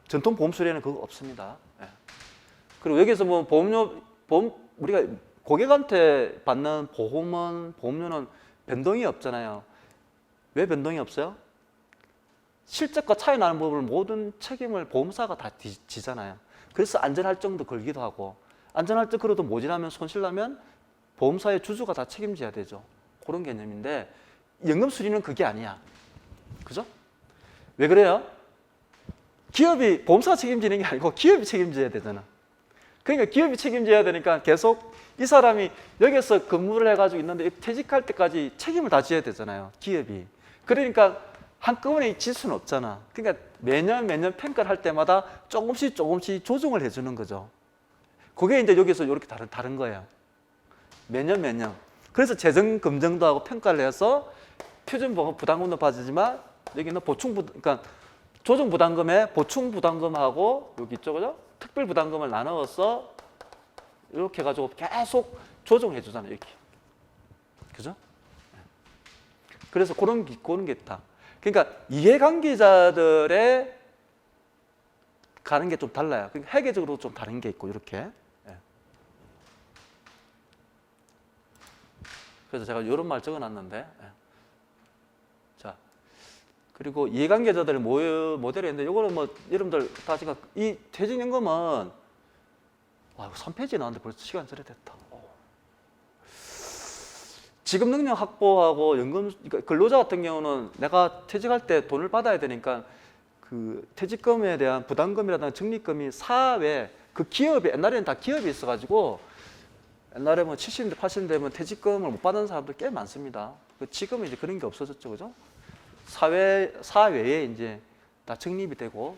전통 보험 수리에는 그거 없습니다. 예. 그리고 여기서 뭐 보험 우리가 고객한테 받는 보험료는 변동이 없잖아요. 왜 변동이 없어요? 실적과 차이 나는 부분을 모든 책임을 보험사가 다 지잖아요. 그래서 안전할증도 걸기도 하고 안전할증 걸어도 모자라면 손실나면 보험사의 주주가 다 책임져야 되죠. 그런 개념인데 연금 수리는 그게 아니야. 그죠? 왜 그래요? 기업이 보험사가 책임지는 게 아니고 기업이 책임져야 되잖아. 그러니까 기업이 책임져야 되니까 계속 이 사람이 여기서 근무를 해가지고 있는데 퇴직할 때까지 책임을 다 져야 되잖아요. 기업이. 그러니까 한꺼번에 질 수는 없잖아. 그러니까 매년 평가를 할 때마다 조금씩 조정을 해주는 거죠. 그게 이제 여기서 이렇게 다른 거예요. 매년. 그래서 재정 검증도 하고 평가를 해서 표준 부담금도 받지만 여기는 그러니까 조정 부담금에 보충 부담금하고 여기 있죠, 그죠? 특별 부담금을 나눠서 이렇게 해가지고 계속 조정해 주잖아요, 이렇게. 그죠? 그래서 그런 게 있다. 그러니까 이해관계자들의 가는 게 좀 달라요. 그러니까 회계적으로 좀 다른 게 있고 이렇게. 그래서 제가 이런 말 적어놨는데, 자 그리고 이해관계자들 모델이 있는데 이거는 뭐 여러분들 다 지금 이 퇴직연금은 와 3페이지 나왔는데 벌써 시간 저래 됐다. 지급 능력 확보하고 연금 그러니까 근로자 같은 경우는 내가 퇴직할 때 돈을 받아야 되니까 그 퇴직금에 대한 부담금이라든가 적립금이 사회 그 기업이 옛날에는 다 기업이 있어가지고 옛날에 뭐 70년대 80년대 되면 퇴직금을 못 받는 사람들 꽤 많습니다. 지금은 이제 그런 게 없어졌죠, 그죠? 사회에 이제 다 적립이 되고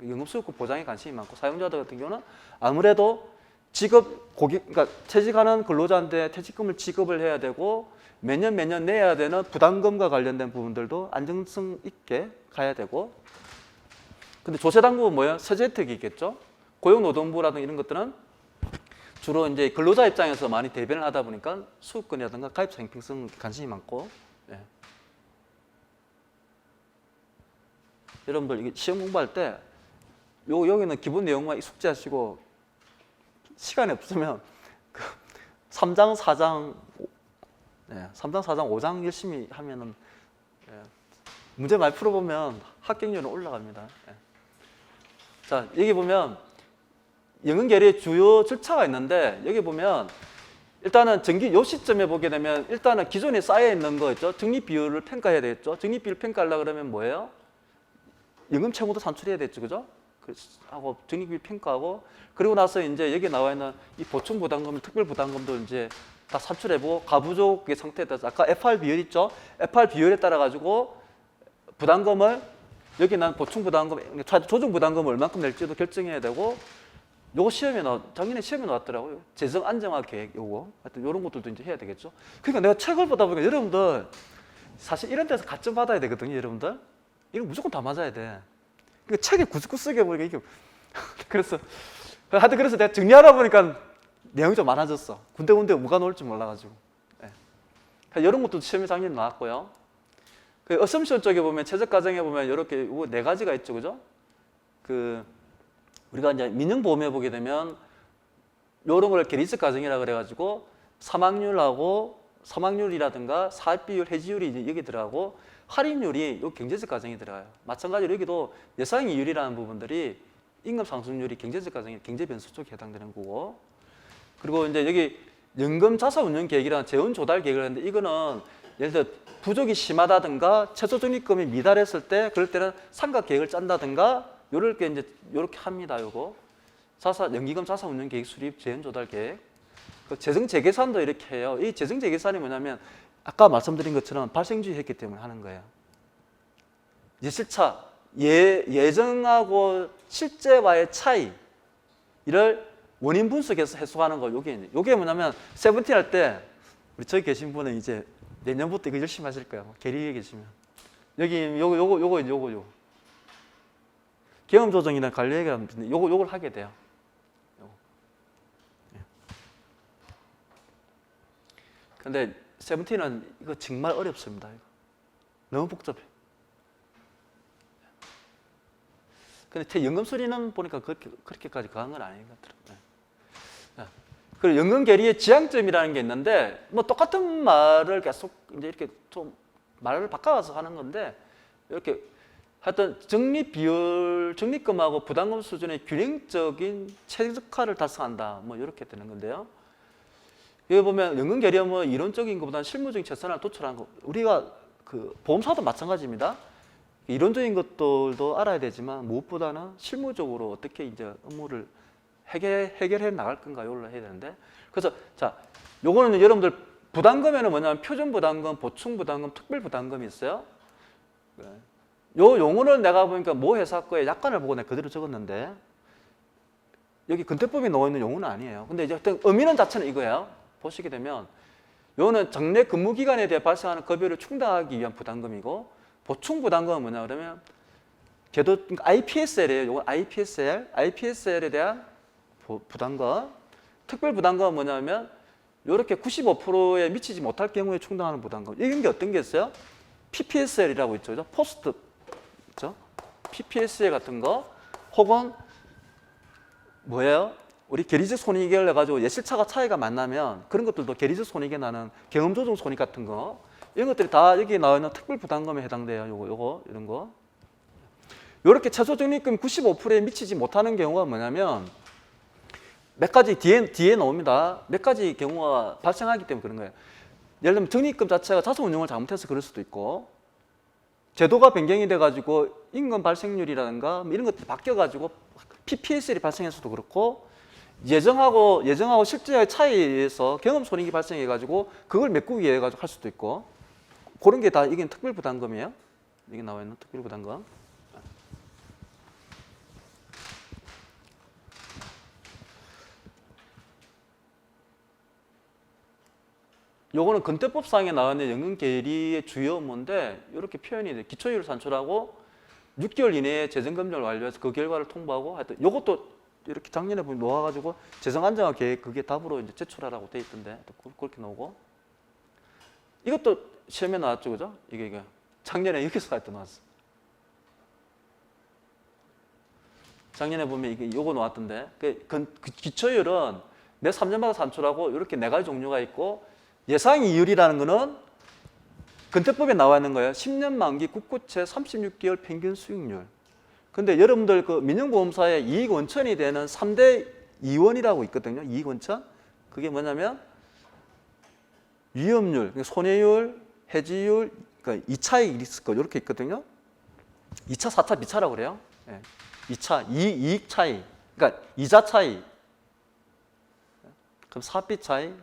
연금수급금 보장에 관심이 많고 사용자들 같은 경우는 아무래도 그러니까 퇴직하는 근로자한테 퇴직금을 지급을 해야 되고 매년 내야 되는 부담금과 관련된 부분들도 안정성 있게 가야 되고 근데 조세당국은 뭐예요? 세제 혜택이 있겠죠? 고용노동부라든가 이런 것들은 주로 이제 근로자 입장에서 많이 대변을 하다 보니까 수급권이라든가 가입자 형평성 관심이 많고 여러분들 이게 시험 공부할 때 여기는 기본 내용만 숙지하시고 시간이 없으면 그 3장, 4장, 3장, 4장, 5장 열심히 하면은 문제 많이 풀어보면 합격률은 올라갑니다. 자, 여기 보면 연금계리의 주요 절차가 있는데 여기 보면 일단은 요 시점에 보게 되면 일단은 기존에 쌓여 있는 거 있죠. 적립 비율을 평가해야 되겠죠. 적립 비율 평가하려고 그러면 뭐예요? 연금 채무도 산출해야 되겠죠, 그죠? 하고 적립 비율 평가하고 그리고 나서 이제 여기 나와 있는 이 보충 부담금, 특별 부담금도 이제 다 산출해보고 가부족의 상태에 따라서 아까 FR 비율 있죠? FR 비율에 따라 가지고 부담금을 여기 난 보충 부담금, 조정 부담금을 얼마큼 낼지도 결정해야 되고 요거 작년에 시험에 나왔더라고요. 재정 안정화 계획 요거. 하여튼 요런 것들도 이제 해야 되겠죠. 그러니까 내가 책을 보다 보니까 여러분들 사실 이런 데서 가점 받아야 되거든요, 여러분들. 이거 무조건 다 맞아야 돼. 그러니까 책에 구석구석에 보니까 이게 그래서 하여튼 그래서 내가 정리하다 보니까 내용이 좀 많아졌어. 군데군데 뭐가 나올지 몰라가지고. 네. 이런 것도 시험에 작년에 나왔고요. 그 어썸션 쪽에 보면 최적 가정에 보면 이렇게 네 가지가 있죠, 그죠? 그 우리가 이제 민영보험에 보게 되면 이런 걸 계리적 가정이라 그래가지고 사망률이라든가 사업비율, 해지율이 여기 들어가고 할인율이 요 경제적 가정이 들어가요. 마찬가지로 여기도 예상이율이라는 부분들이 임금 상승률이 경제적 가정이 경제 변수 쪽에 해당되는 거고, 그리고 이제 여기 연금 자산 운용 계획이라는 재원 조달 계획을 하는데 이거는 예를 들어 부족이 심하다든가 최소 적립금이 미달했을 때 그럴 때는 삼각 계획을 짠다든가 요럴 게 이제 요렇게 합니다. 요거 연기금 자산 운용 계획 수립 재원 조달 계획. 그 재정 재계산도 이렇게 해요. 이 재정 재계산이 뭐냐면 아까 말씀드린 것처럼 발생주의 했기 때문에 하는 거예요. 예실차 예정하고 실제와의 차이를 원인 분석해서 해소하는 거. 요게 뭐냐면 세븐틴 할 때 우리 저기 계신 분은 이제 내년부터 이거 열심히 하실 거예요. 계리에 계시면 여기 요거 경험 조정이나 관리 얘기하면 요걸 하게 돼요. 근데 세븐틴은 이거 정말 어렵습니다. 이거. 너무 복잡해. 근데 연금 수리는 보니까 그렇게까지 강한 건 아닌 것 같더라고요. 그리고 연금 계리의 지향점이라는 게 있는데 뭐 똑같은 말을 계속 이제 이렇게 좀 말을 바꿔서 하는 건데 이렇게 하여튼 적립 비율, 적립금하고 부담금 수준의 균형적인 최적화를 달성한다. 뭐 이렇게 되는 건데요. 여기 보면 연금 계리는 이론적인 것보다는 실무적인 최선을 도출하는 거. 우리가 그 보험사도 마찬가지입니다. 이론적인 것들도 알아야 되지만 무엇보다는 실무적으로 어떻게 이제 업무를 해결해 나갈 건가 이걸로 해야 되는데, 그래서 자 요거는 여러분들 부담금에는 뭐냐면 표준 부담금, 보충 부담금, 특별 부담금이 있어요. 요 용어를 내가 보니까 모 회사 거에 약관을 보고 내가 그대로 적었는데 여기 근태법에 나와 있는 용어는 아니에요. 근데 이제 의미는 자체는 이거예요. 보시게 되면 요거는 정례 근무 기간에 대해 발생하는 급여를 충당하기 위한 부담금이고, 보충 부담금은 뭐냐 그러면 제도 IPSL이에요. 요거 IPSL에 대한 부담금. 특별 부담금은 뭐냐면 이렇게 95%에 미치지 못할 경우에 충당하는 부담금. 이런 게 어떤 게 있어요? PPSL이라고 있죠. 그죠? 포스트. 그죠? PPSL 같은 거 혹은 뭐예요? 우리 계리적 손익을 해가지고 예실차가 차이가 만나면 그런 것들도 계리적 손익에 나는 경험 조정 손익 같은 거, 이런 것들이 다 여기 나와 있는 특별 부담금에 해당돼요. 요거 이런 거. 이렇게 최소 적립금 95%에 미치지 못하는 경우가 뭐냐면 몇 가지 뒤에 나옵니다. 몇 가지 경우가 발생하기 때문에 그런 거예요. 예를 들면 적립금 자체가 자산 운용을 잘못해서 그럴 수도 있고, 제도가 변경이 돼가지고 임금 발생률이라든가 이런 것들이 바뀌어가지고 PPSL이 발생할 수도 그렇고, 예정하고 실제의 차이에서 경험 손익이 발생해가지고 그걸 메꾸기 위해 가지고 할 수도 있고, 그런 게 다 이게 특별 부담금이에요. 이게 나와 있는 특별 부담금. 요거는 근태법상에 나와 있는 연금 계리의 주요 업무인데 이렇게 표현이 돼. 기초이율 산출하고 6개월 이내에 재정 검증을 완료해서 그 결과를 통보하고, 하여튼 요것도 이렇게 작년에 보면 놓아가지고 재정 안정화 계획 그게 답으로 이제 제출하라고 돼 있던데 그렇게 나오고, 이것도 시험에 나왔죠, 그죠? 이게 작년에 여기서 할 때 나왔어. 작년에 보면 이게 요거 나왔던데, 그 기초이율은 매 3년마다 산출하고 이렇게 네 가지 종류가 있고, 예상이율이라는 거는 근태법에 나와 있는 거예요. 10년 만기 국고채 36개월 평균 수익률. 근데 여러분들 그 민영보험사에 이익 원천이 되는 3대 이원이라고 있거든요. 이익 원천. 그게 뭐냐면 위험률, 손해율, 해지율, 그러니까 2차익 리스크 이렇게 있거든요. 2차, 4차, 비차라고 그래요. 2차, 이익 차이, 그러니까 이자 차이, 그럼 사비 차이.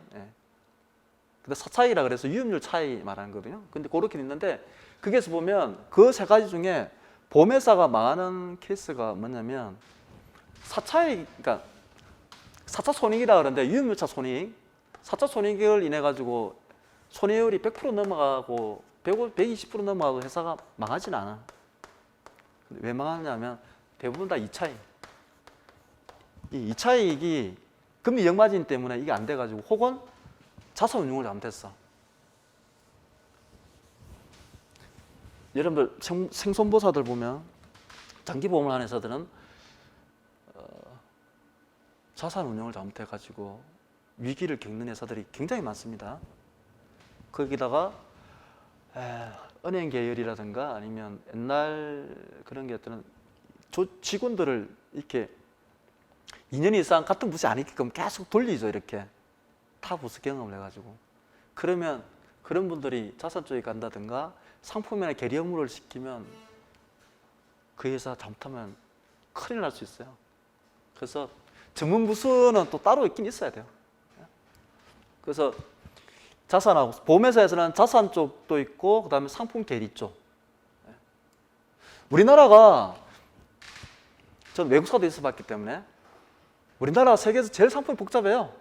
근데 사차이라 그래서 위험률 차이 말하는 거거든요. 근데 그렇게 있는데, 거기에서 보면 그 세 가지 중에 보험회사가 망하는 케이스가 뭐냐면 사차이, 그러니까 4차 손익이라 그러는데 위험률차 손익, 4차 손익을 인해 가지고 손해율이 100% 넘어가고 120% 넘어가고 회사가 망하진 않아. 왜 망하냐면 대부분 다 2차이. 이 2차 이익이 금리 역마진 때문에 이게 안 돼가지고 혹은 자산 운용을 잘못했어. 여러분들 생손보사들 보면 장기보험을 하는 회사들은 자산 운용을 잘못해가지고 위기를 겪는 회사들이 굉장히 많습니다. 거기다가 은행 계열이라든가 아니면 옛날 그런 게 어떤 직원들을 이렇게 2년 이상 같은 부서에 안 있게끔 계속 돌리죠. 이렇게 타 부서 경험을 해가지고. 그러면 그런 분들이 자산 쪽에 간다든가 상품이나 계리 업무를 시키면 그 회사 잘못하면 큰일 날 수 있어요. 그래서 전문 부서는 또 따로 있긴 있어야 돼요. 그래서 자산하고 보험회사에서는 자산 쪽도 있고 그다음에 상품 계리 쪽. 우리나라가 전 외국사도 있어봤기 때문에 우리나라가 세계에서 제일 상품이 복잡해요.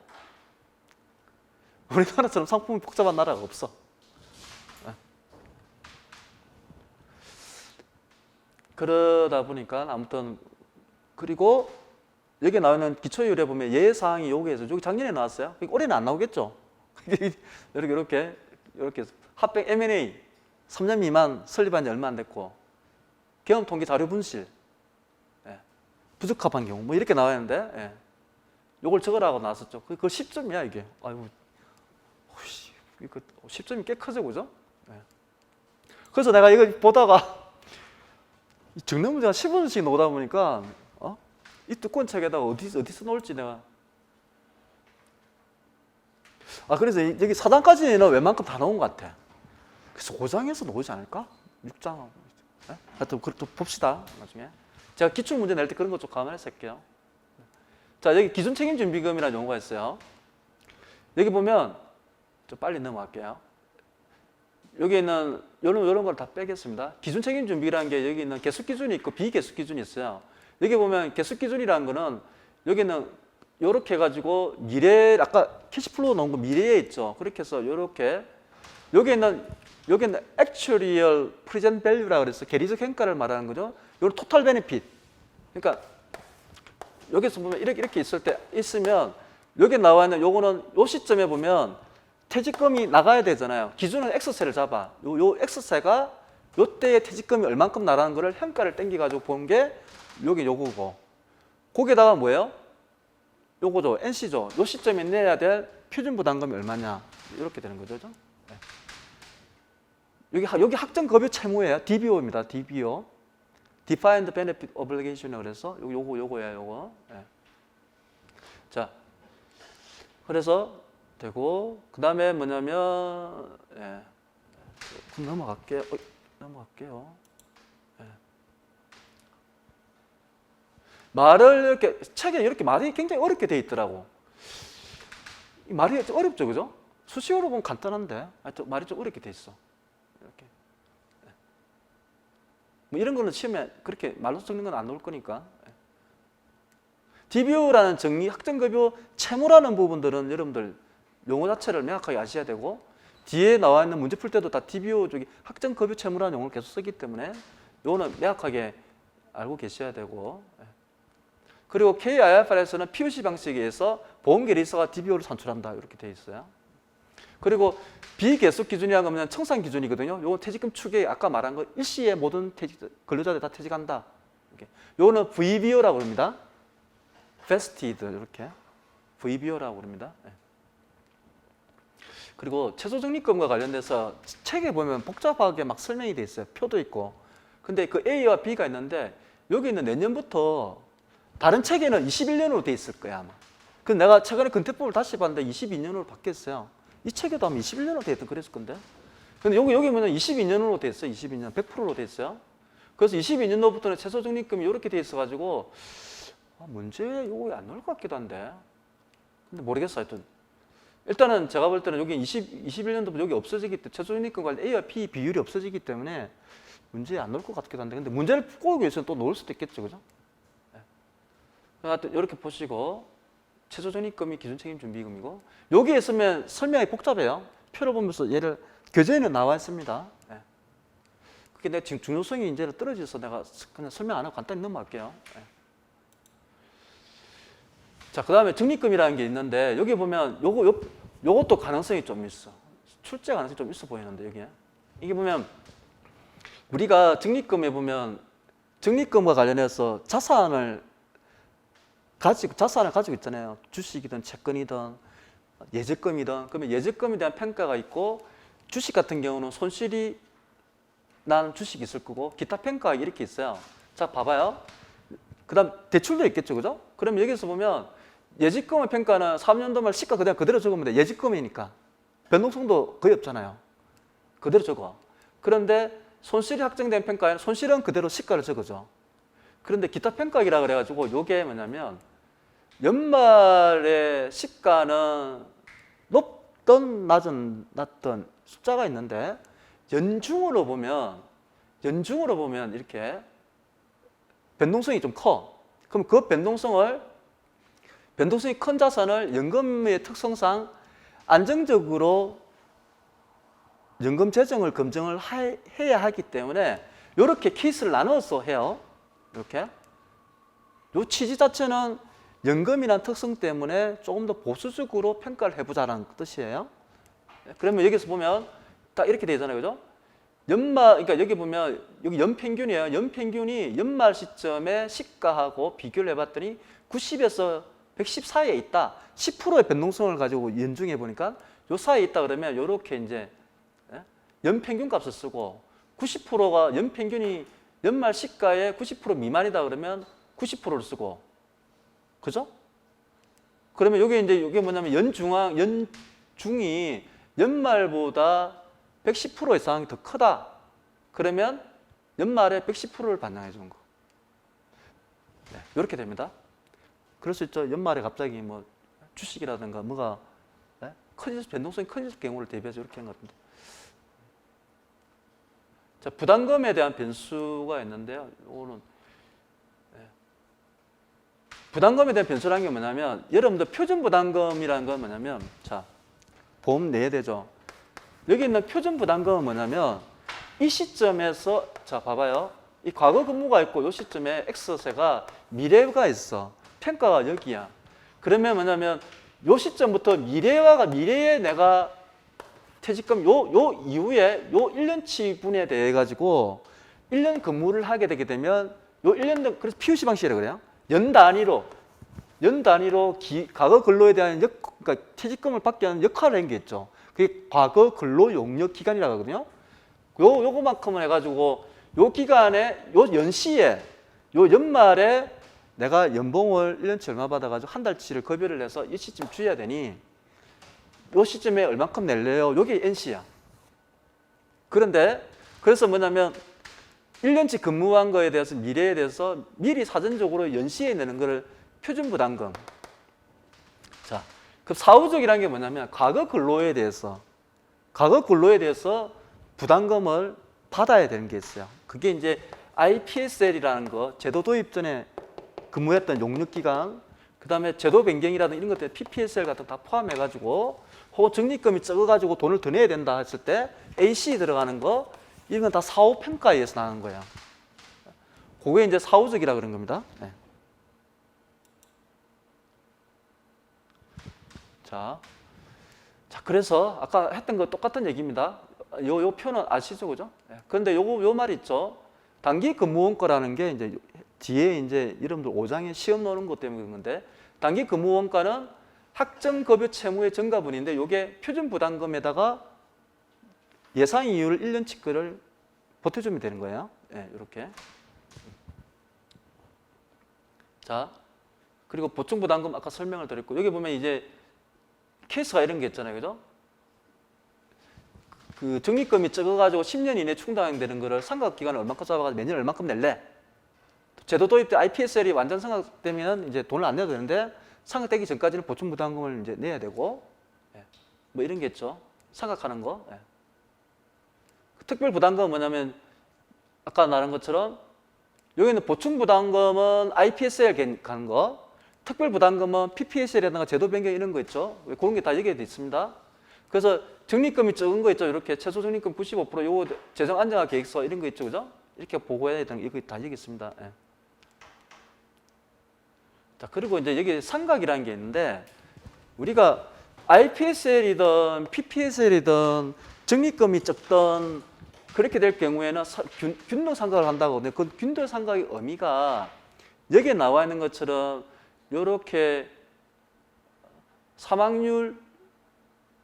우리나라처럼 상품이 복잡한 나라가 없어. 그러다 보니까 아무튼 그리고 여기 나오는 기초율에 보면 예사항이 여기에서 여기 작년에 나왔어요. 올해는 안 나오겠죠. 이렇게 합병 M&A 3년 미만 설립한 지 얼마 안 됐고 경험 통계 자료 분실 부적합한 경우 뭐 이렇게 나와 있는데 요걸 적으라고 나왔었죠. 그거 10점이야 이게. 아이고, 이거 10점이 꽤 크죠, 그죠? 그래서 내가 이거 보다가 적는 문제가 15분씩 나오다 보니까 이 두꺼운 책에다가 어디서 놓을지 내가. 그래서 여기 4장까지는 웬만큼 다 나온 것 같아. 그래서 5장에서 나오지 않을까? 6장. 하여튼 그것도 봅시다 나중에. 제가 기출 문제 낼 때 그런 것 좀 감안해서 할게요. 자, 여기 기준 책임 준비금이라는 용어가 있어요. 여기 보면 좀 빨리 넘어갈게요. 여기 있는 이런 걸 다 빼겠습니다. 기준 책임 준비라는 게 여기 있는 개수 기준이 있고 비개수 기준이 있어요. 여기 보면 개수 기준이라는 거는 여기는 이렇게 해가지고 미래 아까 캐시플로우 나온 거 미래에 있죠. 그렇게 해서 이렇게 여기는 actuarial present value라고 그래서 계리적 hen가를 말하는 거죠. 이건 total benefit. 그러니까 여기서 보면 이렇게 있을 때 있으면 여기 나와 있는 요거는 요 시점에 보면 퇴직금이 나가야 되잖아요. 기준은 X세를 잡아. 요 X세가 요때의 퇴직금이 얼만큼 나라는 거를 현가를 땡겨가지고 본 게 여기 요거고. 거기다가 뭐예요? 요거죠. NC죠. 요 시점에 내야 될 표준 부담금이 얼마냐. 이렇게 되는 거죠. 여기 학정 급여 채무예요. DBO입니다. DBO. Defined Benefit Obligation이라고 그래서 요거야, 요거. 자, 그래서 되고 그다음에 뭐냐면 넘어갈게요. 말을 이렇게 책에 이렇게 말이 굉장히 어렵게 돼 있더라고. 이 말이 좀 어렵죠, 그죠? 수식어로 보면 간단한데 하여튼 말이 좀 어렵게 돼 있어. 이렇게. 뭐 이런 거는 시험에 그렇게 말로 적는 건 안 나올 거니까. DBO라는 정의, 학정급여 채무라는 부분들은 여러분들 용어 자체를 명확하게 아셔야 되고 뒤에 나와 있는 문제 풀 때도 다 DBO 쪽이 학정급여 채무라는 용어를 계속 쓰기 때문에 요거는 명확하게 알고 계셔야 되고 그리고 KIFR에서는 POC 방식에 의해서 보험계리서가 DBO를 산출한다 이렇게 되어 있어요. 그리고 비계속 기준이라는 거는 청산 기준이거든요. 요건 퇴직금 추계 아까 말한 거 일시에 모든 근로자들 다 퇴직한다. 이렇게. 요거는 VBO라고 합니다. vested 이렇게 VBO라고 합니다. 그리고 최소적립금과 관련돼서 책에 보면 복잡하게 막 설명이 돼 있어요. 표도 있고. 근데 그 A와 B가 있는데 여기 있는 내년부터 다른 책에는 21년으로 돼 있을 거야 아마. 근데 내가 최근에 근태법을 다시 봤는데 22년으로 바뀌었어요. 이 책에도 아마 21년으로 돼 있던 그랬을 건데. 근데 여기 보면 22년으로 돼 있어요. 22년 100%로 돼 있어요. 그래서 22년도부터는 최소적립금이 이렇게 돼 있어가지고 문제 이거 안 나올 것 같기도 한데. 근데 모르겠어요. 하여튼 일단은 제가 볼 때는 여기 21년도부터 여기 없어지기 때문에 최소적립금 관련 A와 P 비율이 없어지기 때문에 문제 안 나올 것 같기도 한데. 근데 문제를 꼬기 위해서는 또 놓을 수도 있겠죠, 그죠? 하여튼 이렇게 보시고 최소적립금이 기준책임준비금이고 여기에 있으면 설명이 복잡해요. 표를 보면서 얘를 교재에는 나와 있습니다. 그게 내 지금 중요성이 이제 떨어져서 내가 그냥 설명 안 하고 간단히 넘어갈게요. 자, 그다음에 적립금이라는 게 있는데 여기 보면 요것도 가능성이 좀 있어. 출제 가능성이 좀 있어 보이는데 여기에. 이게 보면 우리가 적립금에 보면 적립금과 관련해서 자산을 가지고 있잖아요. 주식이든 채권이든 예적금이든. 그러면 예적금에 대한 평가가 있고 주식 같은 경우는 손실이 난 주식이 있을 거고 기타 평가가 이렇게 있어요. 자, 봐봐요. 그다음 대출도 있겠죠, 그죠? 그럼 여기서 보면 예적금의 평가는 3년도 말 시가 그냥 그대로 적으면 돼. 예적금이니까 변동성도 거의 없잖아요. 그대로 적어. 그런데 손실이 확정된 평가에는 손실은 그대로 시가를 적어줘. 그런데 기타 평가기라 그래가지고 이게 뭐냐면 연말에 시가는 높든 낮든 숫자가 있는데 연중으로 보면 이렇게 변동성이 좀 커. 그럼 그 변동성이 큰 자산을 연금의 특성상 안정적으로 연금 재정을 검증을 해야 하기 때문에 이렇게 케이스를 나눠서 해요. 이렇게. 이 취지 자체는 연금이란 특성 때문에 조금 더 보수적으로 평가를 해보자는 뜻이에요. 그러면 여기서 보면 딱 이렇게 되잖아요, 그죠? 그러니까 여기 보면 여기 연평균이에요. 연평균이 연말 시점에 시가하고 비교를 해봤더니 90에서 110 사이에 있다. 10%의 변동성을 가지고 연중해 보니까 요 사이에 있다 그러면 이렇게 이제 연평균 값을 쓰고 90%가 연평균이 연말 시가의 90% 미만이다 그러면 90%를 쓰고, 그죠? 그러면 이게 뭐냐면 연중이 연말보다 110%의 상황이 더 크다. 그러면 연말에 110%를 반영해 주는 거. 네, 이렇게 됩니다. 그럴 수 있죠. 연말에 갑자기 뭐 주식이라든가 뭐가 변동성이 큰 경우를 대비해서 이렇게 한 것 같은데. 자, 부담금에 대한 변수가 있는데요. 이거는 부담금에 대한 변수라는 게 뭐냐면 여러분들 표준 부담금이라는 건 뭐냐면 자, 보험 내야 되죠. 여기 있는 표준 부담금은 뭐냐면 이 시점에서 자, 봐봐요. 이 과거 근무가 있고 이 시점에 X세가 미래가 있어. 평가가 여기야. 그러면 뭐냐면 이 시점부터 미래에 내가 퇴직금 요 이후에 요 1년치분에 대해 가지고 1년 근무를 하게 되게 되면 요 1년 그래서 PUC 방식이라고 그래요. 연 단위로 과거 근로에 대한 그러니까 퇴직금을 받게 하는 역할을 한 게 있죠. 그게 과거 근로 용역 기간이라고 하거든요. 요거만큼은 해가지고 요 기간에 요 연시에 요 연말에 내가 연봉을 1년치 얼마 받아가지고 한 달치를 급여를 해서 이 시점 줘야 되니 요 시점에 얼만큼 낼래요? 요게 NC야. 그런데 그래서 뭐냐면 1년치 근무한 거에 대해서 미래에 대해서 미리 사전적으로 연시에 내는 거를 표준부담금. 자, 그 사후적이라는 게 뭐냐면 과거 근로에 대해서 부담금을 받아야 되는 게 있어요. 그게 이제 IPSL이라는 거, 제도 도입 전에 근무했던 용역기간, 그 다음에 제도 변경이라든 이런 것들 PPSL 같은 거 다 포함해가지고 혹은 적립금이 적어가지고 돈을 더 내야 된다 했을 때 AC 들어가는 거 이런 건 다 사후 평가에 의해서 나가는 거예요. 그게 이제 사후적이라 그런 겁니다. 네. 자, 그래서 아까 했던 거 똑같은 얘기입니다. 요 표는 아시죠, 그죠? 네. 그런데 요 말 있죠. 단기 근무원 거라는 게 이제 뒤에 이제 여러분들 5장에 시험 나오는 것 때문에 그런 건데 단기 근무원가는 학정급여 채무의 증가분인데 이게 표준 부담금에다가 예상 이율 1년치 거를 보태주면 되는 거예요. 네, 이렇게. 자, 그리고 보충 부담금 아까 설명을 드렸고 여기 보면 이제 케이스가 이런 게 있잖아요, 그죠? 그 적립금이 적어가지고 10년 이내 충당되는 거를 상각기간을 얼마큼 잡아가지고 매년 얼마큼 낼래? 제도 도입 때 IPSL이 완전 상각되면 이제 돈을 안 내도 되는데 상각되기 전까지는 보충 부담금을 이제 내야 되고, 뭐 이런 게 있죠. 상각하는 거. 특별 부담금은 뭐냐면 아까 말한 것처럼 여기는 보충 부담금은 IPSL 가는 거, 특별 부담금은 PPSL이라든가 제도 변경 이런 거 있죠. 그런 게 다 여기에 있습니다. 그래서 적립금이 적은 거 있죠. 이렇게 최소 적립금 95% 요거 재정 안정화 계획서 이런 거 있죠, 그죠? 이렇게 보고해야 되는 게 이거 다 여기 있습니다. 자, 그리고 이제 여기 상각이라는 게 있는데 우리가 IPSL이든 PPSL이든 적립금이 적던 그렇게 될 경우에는 균등 상각을 한다고. 근데 그 균등 상각의 의미가 여기에 나와 있는 것처럼 이렇게 사망률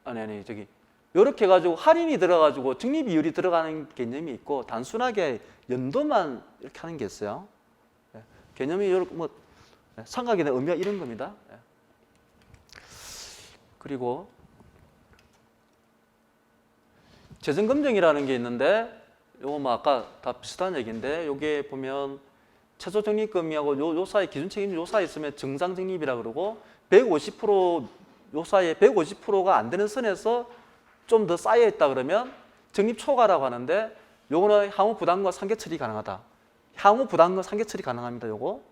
아니 저기 이렇게 해가지고 할인이 들어가지고 적립 비율이 들어가는 개념이 있고 단순하게 연도만 이렇게 하는 게 있어요. 개념이 이렇게 뭐 상각에 대한 의미가 이런 겁니다. 그리고 재정검증이라는 게 있는데 요거 뭐 아까 다 비슷한 얘기인데 요게 보면 최소 적립금이하고 요 사이 기준 책임률 요 사이에 있으면 정상 적립이라 그러고 150%요 사이에 150%가 안 되는 선에서 좀 더 쌓여 있다 그러면 적립 초과라고 하는데 요거는 향후 부담금 상계 처리 가능하다. 향후 부담금 상계 처리 가능합니다. 요거.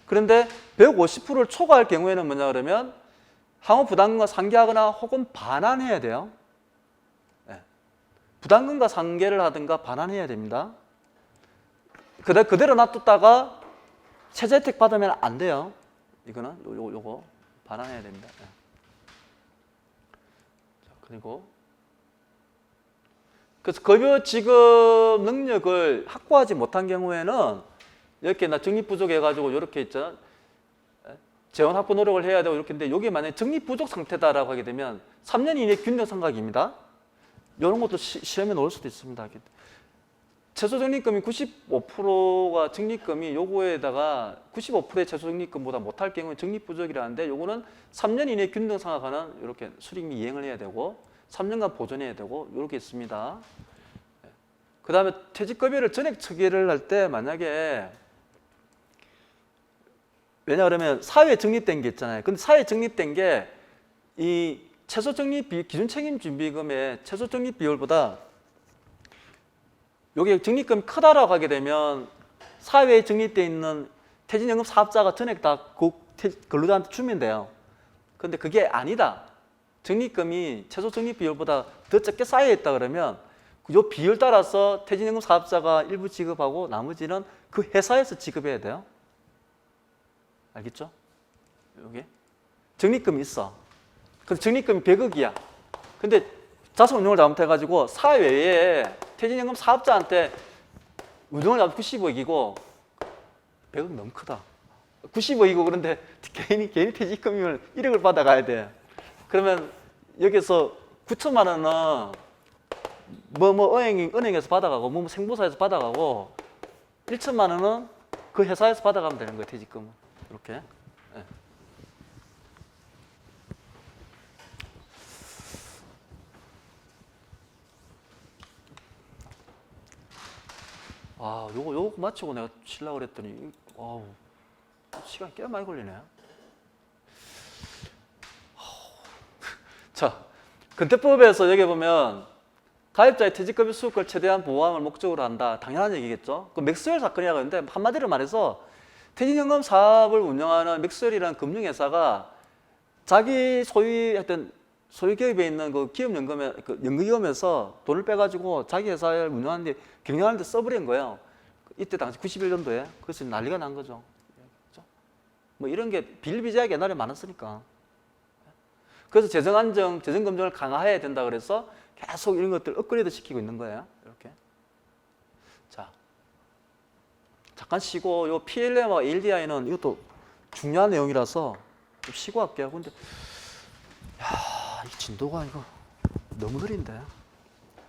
그런데 150%를 초과할 경우에는 뭐냐 그러면 향후 부담금과 상계하거나 혹은 반환해야 돼요. 네. 부담금과 상계를 하든가 반환해야 됩니다. 그대로 놔뒀다가 세제 혜택 받으면 안 돼요. 이거는 요거 반환해야 됩니다. 네. 자, 그리고 그래서 급여 지급 능력을 확보하지 못한 경우에는 이렇게 나 적립 부족해가지고 이렇게 있죠. 재원 확보 노력을 해야 되고 이렇게 했는데 여기 만약에 적립 부족 상태다라고 하게 되면 3년 이내 균등 상각입니다. 이런 것도 시험에 나올 수도 있습니다. 최소 적립금이 95%가 적립금이 요거에다가 95%의 최소 적립금보다 못할 경우에 적립 부족이라는데 요거는 3년 이내 균등 상각하는 이렇게 수립이 이행을 해야 되고 3년간 보존해야 되고 이렇게 있습니다. 그 다음에 퇴직급여를 전액 처리를 할 때 만약에 왜냐 그러면 사회에 적립된 게 있잖아요. 근데 사회에 적립된 게 이 최소 적립 기준 책임 준비금의 최소 적립 비율보다 여기 적립금이 크다라고 하게 되면 사회에 적립되어 있는 퇴직연금 사업자가 전액 다 근로자한테 주면 돼요. 근데 그게 아니다. 적립금이 최소 적립 비율보다 더 적게 쌓여 있다 그러면 이 비율 따라서 퇴직연금 사업자가 일부 지급하고 나머지는 그 회사에서 지급해야 돼요. 알겠죠? 여기 적립금이 있어. 그래서 적립금이 100억이야. 근데 자산 운용을 잘못해가지고 사회에 퇴직연금 사업자한테 운용을 잘못 90억이고 100억 너무 크다. 90억이고 그런데 개인이 퇴직금을 1억을 받아가야 돼. 그러면 여기서 9천만 원은 은행에서 받아가고 생보사에서 받아가고 1천만 원은 그 회사에서 받아가면 되는 거예요. 퇴직금은 이렇게. 네. 아, 요거 마치고 내가 치려고 그랬더니 시간 꽤 많이 걸리네. 자, 근태법에서 여기 보면 가입자의 퇴직급여 수익을 최대한 보호함을 목적으로 한다. 당연한 얘기겠죠. 그 맥스웰 사건이라고 하는데 한마디로 말해서 퇴직연금 사업을 운영하는 맥스웰이라는 금융회사가 자기 소유했던 소유기업에 있는 그 기업연금에 그 연금기금에서 돈을 빼가지고 자기 회사를 운영하는데 경영하는데 써버린 거예요. 이때 당시 91년도에 그래서 난리가 난 거죠. 뭐 이런 게 비일비재하게 옛날에 많았으니까. 그래서 재정안정, 재정검증을 강화해야 된다 그래서 계속 이런 것들 업그레이드 시키고 있는 거예요. 이렇게. 자, 잠깐 쉬고 요 PLM과 ALDI는 이것도 중요한 내용이라서 좀 쉬고 할게요. 근데 이 진도가 이거 너무 느린데.